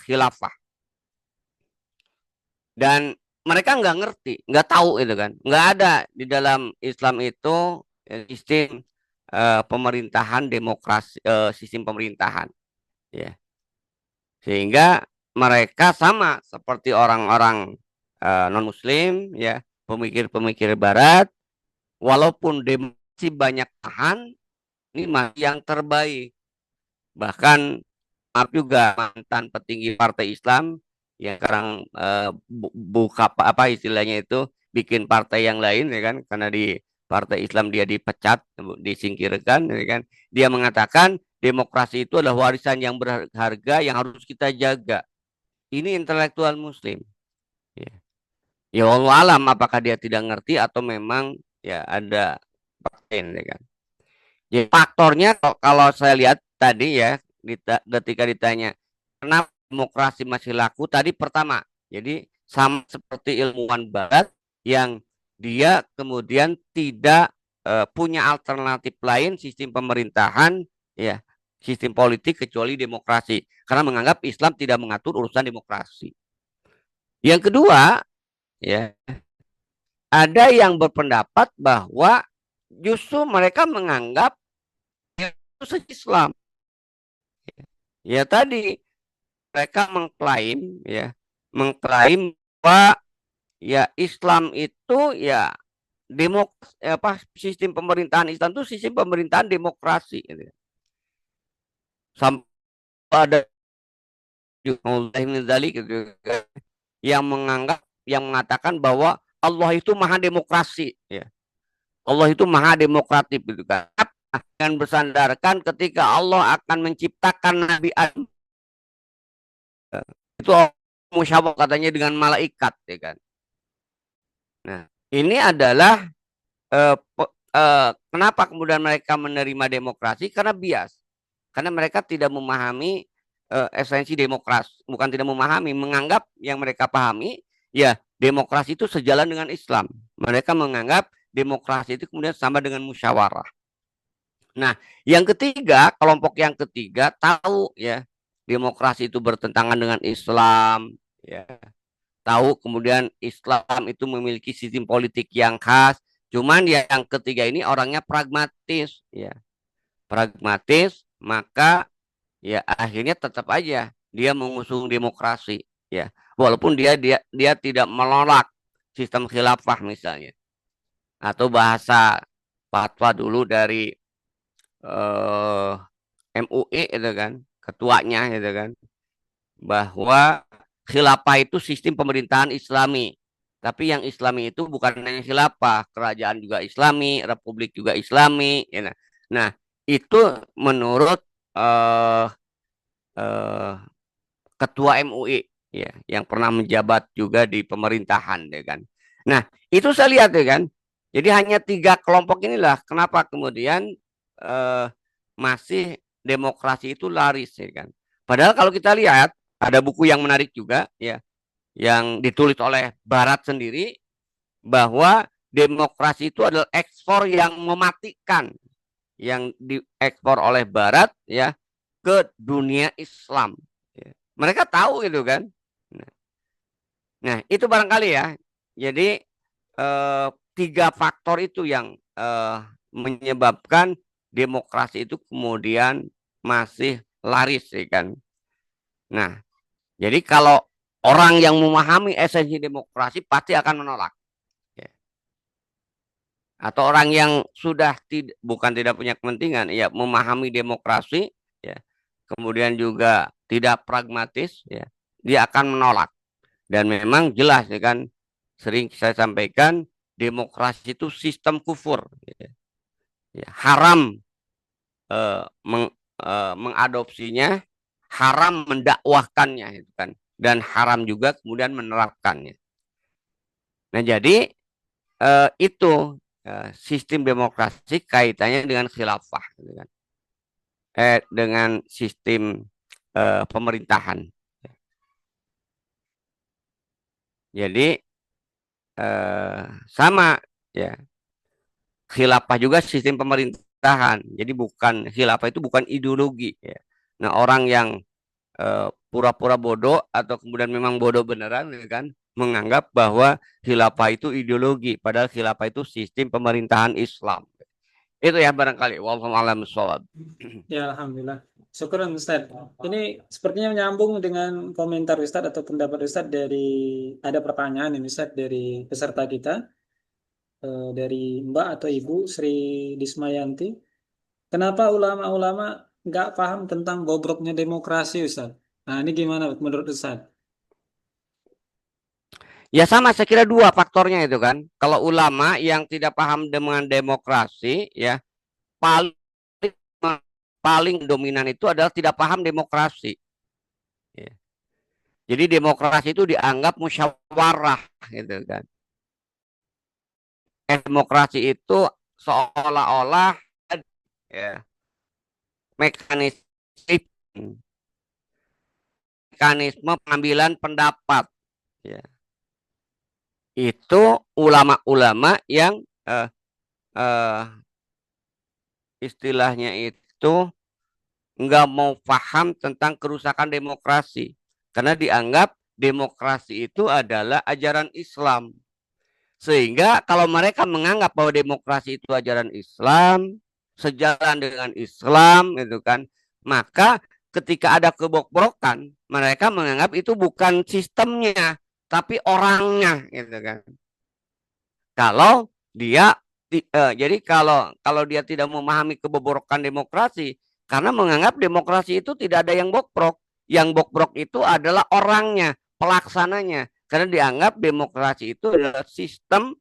khilafah. Dan mereka nggak ngerti, nggak tahu itu kan, nggak ada di dalam Islam itu sistem pemerintahan demokrasi, sistem pemerintahan, ya. Sehingga mereka sama seperti orang-orang non-Muslim, ya, pemikir-pemikir Barat, walaupun demokrasi banyak tahan, ini masih yang terbaik. Bahkan maaf juga mantan petinggi Partai Islam yang sekarang buka apa istilahnya itu bikin partai yang lain ya kan, karena di Partai Islam dia dipecat, disingkirkan ya kan. Dia mengatakan demokrasi itu adalah warisan yang berharga yang harus kita jaga. Ini intelektual Muslim. Ya, ya Allah alam apakah dia tidak ngerti atau memang ya ada paten ya kan. Jadi faktornya kalau saya lihat tadi ya ketika ditanya kenapa demokrasi masih laku tadi pertama, jadi sama seperti ilmuwan Barat yang dia kemudian tidak punya alternatif lain sistem pemerintahan, ya, sistem politik kecuali demokrasi, karena menganggap Islam tidak mengatur urusan demokrasi. Yang kedua, ya, ada yang berpendapat bahwa justru mereka menganggap itu Islam. Ya tadi mereka mengklaim bahwa ya Islam itu ya sistem pemerintahan Islam itu sistem pemerintahan demokrasi gitu. Sampai ada gitu, yang mengatakan bahwa Allah itu maha demokrasi, ya. Allah itu maha demokratif gitu kan. Dengan bersandarkan ketika Allah akan menciptakan Nabi Adam, itu musyawarah katanya dengan malaikat, ya kan. Nah, ini adalah kenapa kemudian mereka menerima demokrasi, karena bias, karena mereka tidak memahami esensi demokrasi, bukan tidak memahami, menganggap yang mereka pahami ya demokrasi itu sejalan dengan Islam. Mereka menganggap demokrasi itu kemudian sama dengan musyawarah. Nah, yang ketiga, kelompok yang ketiga tahu ya demokrasi itu bertentangan dengan Islam, ya. Tahu kemudian Islam itu memiliki sistem politik yang khas. Cuman yang ketiga ini orangnya pragmatis, ya. Pragmatis, maka ya akhirnya tetap aja dia mengusung demokrasi, ya. Walaupun dia tidak menolak sistem khilafah misalnya. Atau bahasa fatwa dulu dari MUI itu kan, ketuanya itu kan, bahwa khilafah itu sistem pemerintahan Islami. Tapi yang Islami itu bukan hanya khilafah, kerajaan juga Islami, republik juga Islami. Ya. Nah, itu menurut ketua MUI, ya, yang pernah menjabat juga di pemerintahan, ya kan. Nah, itu saya lihat, ya kan. Jadi hanya 3 kelompok inilah kenapa kemudian masih demokrasi itu laris, ya kan. Padahal kalau kita lihat ada buku yang menarik juga, ya, yang ditulis oleh Barat sendiri, bahwa demokrasi itu adalah ekspor yang mematikan, yang diekspor oleh Barat ya ke dunia Islam. Mereka tahu itu kan. Nah, itu barangkali ya. Jadi 3 faktor itu yang menyebabkan demokrasi itu kemudian masih laris, ya kan. Nah, jadi kalau orang yang memahami esensi demokrasi pasti akan menolak. Ya. Atau orang yang sudah bukan tidak punya kepentingan, ya memahami demokrasi, ya, kemudian juga tidak pragmatis, ya, dia akan menolak. Dan memang jelas, ya kan, sering saya sampaikan demokrasi itu sistem kufur, ya. Ya, haram mengadopsinya, haram mendakwahkannya, itu kan, dan haram juga kemudian menerapkannya. Nah, jadi itu sistem demokrasi kaitannya dengan khilafah, gitu kan. Dengan sistem pemerintahan. Jadi sama ya, khilafah juga sistem pemerintahan. Jadi bukan, khilafah itu bukan ideologi, ya. Nah, orang yang pura-pura bodoh atau kemudian memang bodoh beneran, ya kan, menganggap bahwa khilafah itu ideologi, padahal khilafah itu sistem pemerintahan Islam. Itu ya barangkali. Wallahu a'lam bishawab. Ya, alhamdulillah. Syukuran Ustaz. Ini sepertinya menyambung dengan komentar Ustaz atau pendapat Ustaz dari, ada pertanyaan ini Ustaz dari peserta kita, dari Mbak atau Ibu Sri Dismayanti. Kenapa ulama-ulama nggak paham tentang bobroknya demokrasi Ustaz? Nah, ini gimana menurut Ustaz? Ya sama, saya kira 2 faktornya itu kan. Kalau ulama yang tidak paham dengan demokrasi, ya paling dominan itu adalah tidak paham demokrasi. Ya. Jadi demokrasi itu dianggap musyawarah, gitu kan. Demokrasi itu seolah-olah ya mekanisme pengambilan pendapat, ya. Itu ulama-ulama yang eh, istilahnya itu nggak mau paham tentang kerusakan demokrasi. Karena dianggap demokrasi itu adalah ajaran Islam. Sehingga kalau mereka menganggap bahwa demokrasi itu ajaran Islam, sejalan dengan Islam, itu kan, maka ketika ada kebobrokan, mereka menganggap itu bukan sistemnya, tapi orangnya, gitu kan. Kalau dia jadi kalau dia tidak memahami kebobrokan demokrasi, karena menganggap demokrasi itu tidak ada yang bobrok, yang bobrok itu adalah orangnya, pelaksananya, karena dianggap demokrasi itu adalah sistem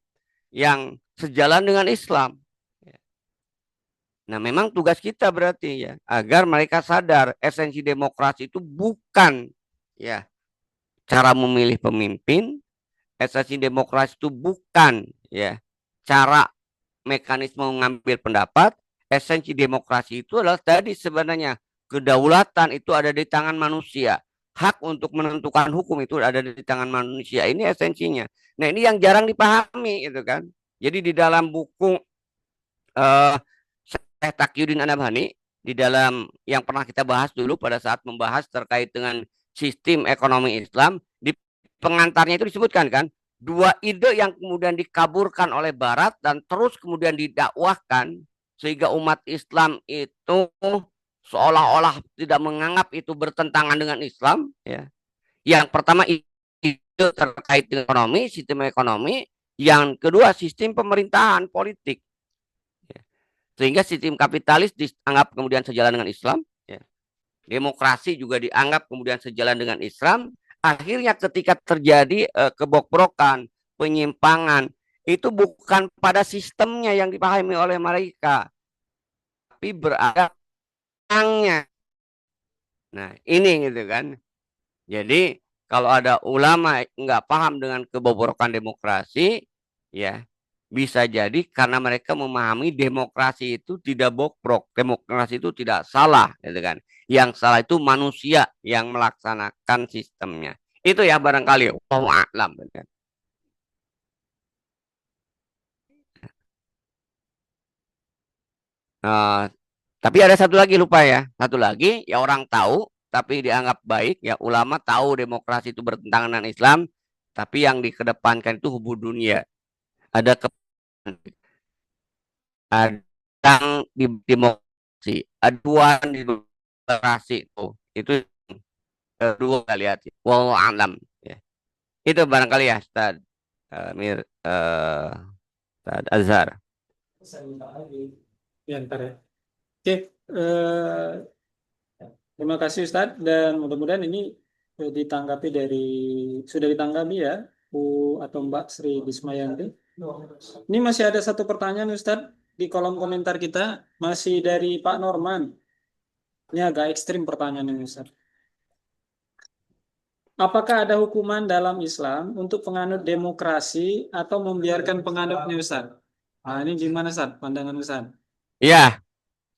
yang sejalan dengan Islam. Nah, memang tugas kita berarti ya agar mereka sadar esensi demokrasi itu bukan ya cara memilih pemimpin, esensi demokrasi itu bukan ya cara mekanisme mengambil pendapat, esensi demokrasi itu adalah tadi sebenarnya kedaulatan itu ada di tangan manusia. Hak untuk menentukan hukum itu ada di tangan manusia. Ini esensinya. Nah, ini yang jarang dipahami itu kan. Jadi di dalam buku Syekh Taqiyuddin An-Nabhani, di dalam yang pernah kita bahas dulu pada saat membahas terkait dengan sistem ekonomi Islam, di pengantarnya itu disebutkan kan, dua ide yang kemudian dikaburkan oleh Barat dan terus kemudian didakwahkan sehingga umat Islam itu seolah-olah tidak menganggap itu bertentangan dengan Islam ya. Yang pertama ide terkait dengan ekonomi, sistem ekonomi, yang kedua sistem pemerintahan politik. Sehingga sistem kapitalis dianggap kemudian sejalan dengan Islam. Ya. Demokrasi juga dianggap kemudian sejalan dengan Islam. Akhirnya ketika terjadi kebobrokan, penyimpangan, itu bukan pada sistemnya yang dipahami oleh mereka, tapi berada orangnya. Nah, ini gitu kan. Jadi kalau ada ulama nggak paham dengan kebobrokan demokrasi, ya bisa jadi karena mereka memahami demokrasi itu tidak bobrok, demokrasi itu tidak salah, gitu kan. Yang salah itu manusia yang melaksanakan sistemnya. Itu ya barangkali. Wallahu a'lam. Nah, tapi ada satu lagi lupa ya. Satu lagi ya orang tahu tapi dianggap baik ya ulama tahu demokrasi itu bertentangan dengan Islam tapi yang dikedepankan itu hubud dunia. Ada ada di demokrasi, aduan di demokrasi itu dua kita lihat. Wallahu a'lam ya. Itu barangkali ya Ustaz Mir Ustaz Azhar. Ya, ntar ya. Oke, terima kasih Ustadz dan mudah-mudahan ini sudah ditanggapi ya Bu atau Mbak Sri Bismayanti. Ini masih ada satu pertanyaan Ustadz di kolom komentar kita, masih dari Pak Norman. Ini agak ekstrim pertanyaan ini Ustadz. Apakah ada hukuman dalam Islam untuk penganut demokrasi atau membiarkan penganutnya Ustadz? Nah, ini gimana Ustadz pandangan Ustadz? Ya,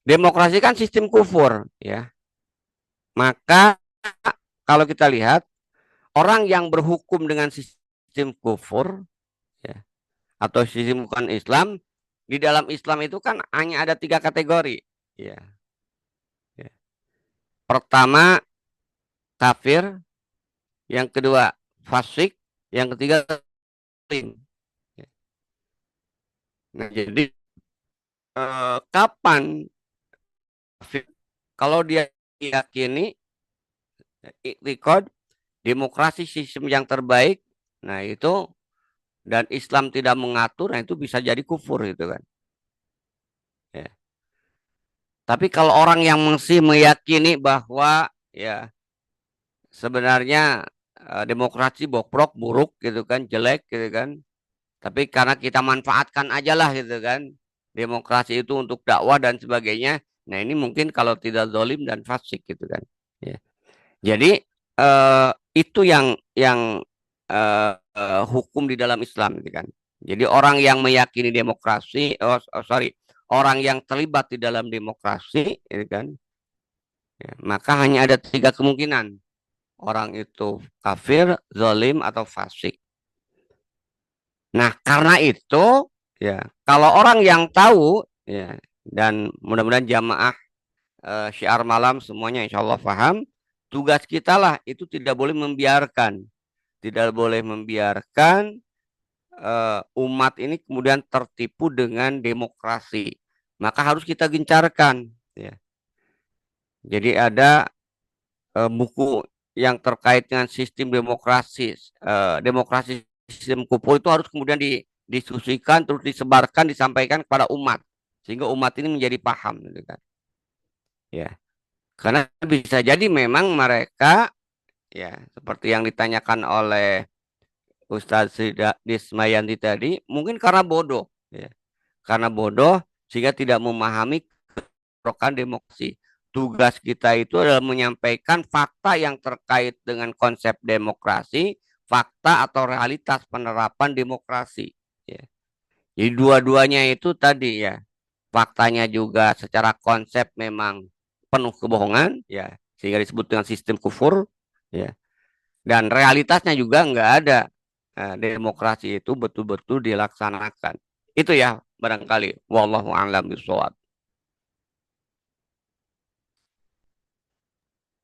demokrasi kan sistem kufur ya. Maka kalau kita lihat orang yang berhukum dengan sistem kufur ya, atau sistem bukan Islam, di dalam Islam itu kan hanya ada 3 kategori ya. Ya. Pertama kafir, yang kedua fasik, yang ketiga zalim. Ya. Nah, jadi kapan kafir? Kalau dia yakini iktikad demokrasi sistem yang terbaik, nah itu dan Islam tidak mengatur, nah itu bisa jadi kufur gitu kan. Ya. Tapi kalau orang yang masih meyakini bahwa ya sebenarnya demokrasi bobrok, buruk gitu kan, jelek gitu kan. Tapi karena kita manfaatkan aja lah gitu kan. Demokrasi itu untuk dakwah dan sebagainya. Nah, ini mungkin kalau tidak zalim dan fasik gitu kan. Ya. Jadi itu yang hukum di dalam Islam gitu kan. Jadi orang yang meyakini demokrasi, orang yang terlibat di dalam demokrasi, gitu kan, ya, maka hanya ada 3 kemungkinan. Orang itu kafir, zalim, atau fasik. Nah, karena itu, ya. Kalau orang yang tahu, ya, dan mudah-mudahan jamaah syiar malam semuanya insya Allah paham. Tugas kita lah itu tidak boleh membiarkan umat ini kemudian tertipu dengan demokrasi. Maka harus kita gencarkan. Ya. Jadi ada buku yang terkait dengan sistem demokrasi, demokrasi sistem kumpul itu harus kemudian didiskusikan, terus disebarkan, disampaikan kepada umat, sehingga umat ini menjadi paham, gitu kan? Ya, karena bisa jadi memang mereka, ya, seperti yang ditanyakan oleh Ustadz Dismayanti tadi, mungkin karena bodoh, ya, karena bodoh sehingga tidak memahami kerokan demokrasi. Tugas kita itu adalah menyampaikan fakta yang terkait dengan konsep demokrasi, fakta atau realitas penerapan demokrasi. Ya. Jadi dua-duanya itu tadi ya, faktanya juga secara konsep memang penuh kebohongan, ya, sehingga disebut dengan sistem kufur, ya. Dan realitasnya juga nggak ada. Demokrasi itu betul-betul dilaksanakan. Itu ya barangkali. Wallahu a'lam bishawab.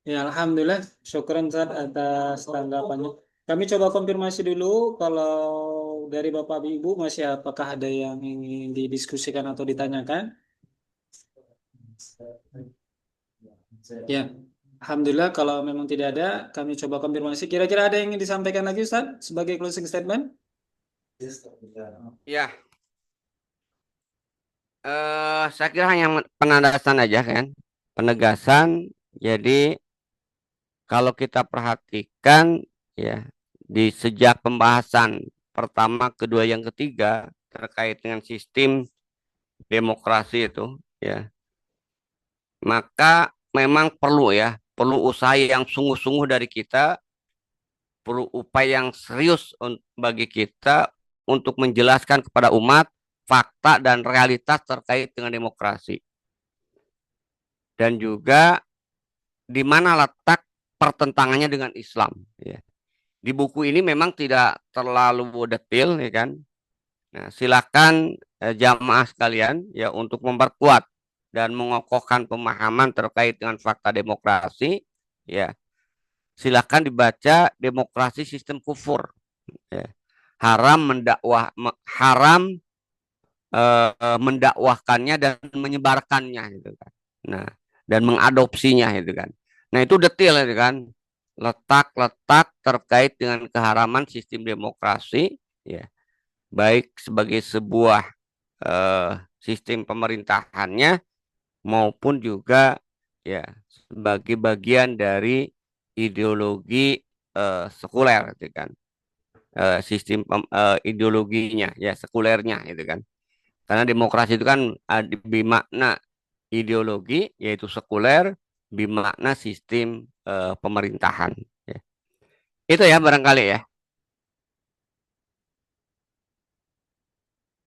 Ya, alhamdulillah, syukran Ustaz atas tanggapannya. Kami coba konfirmasi dulu kalau dari Bapak Ibu masih apakah ada yang ingin didiskusikan atau ditanyakan? Ya, alhamdulillah kalau memang tidak ada, kami coba konfirmasi. Kira-kira ada yang ingin disampaikan lagi Ustaz sebagai closing statement? Ya, saya kira hanya penegasan aja kan, penegasan. Jadi kalau kita perhatikan ya di sejak pembahasan pertama, kedua, yang ketiga terkait dengan sistem demokrasi itu ya, maka memang perlu usaha yang sungguh-sungguh dari kita, perlu upaya yang serius bagi kita untuk menjelaskan kepada umat fakta dan realitas terkait dengan demokrasi. Dan juga di mana letak pertentangannya dengan Islam. Ya. Di buku ini memang tidak terlalu detail, ya kan. Nah, silakan jamaah sekalian ya untuk memperkuat dan mengokohkan pemahaman terkait dengan fakta demokrasi. Ya, silakan dibaca Demokrasi Sistem Kufur. Ya. Haram mendakwahkannya dan menyebarkannya, gitu kan. Nah, dan mengadopsinya, itu kan. Nah, itu detail, itu kan. Letak-letak terkait dengan keharaman sistem demokrasi, ya, baik sebagai sebuah sistem pemerintahannya maupun juga ya sebagai bagian dari ideologi sekuler, itu kan. Sistem ideologinya ya sekulernya, itu kan. Karena demokrasi itu kan bimakna ideologi yaitu sekuler, bimakna sistem pemerintahan. Ya. Itu ya barangkali ya.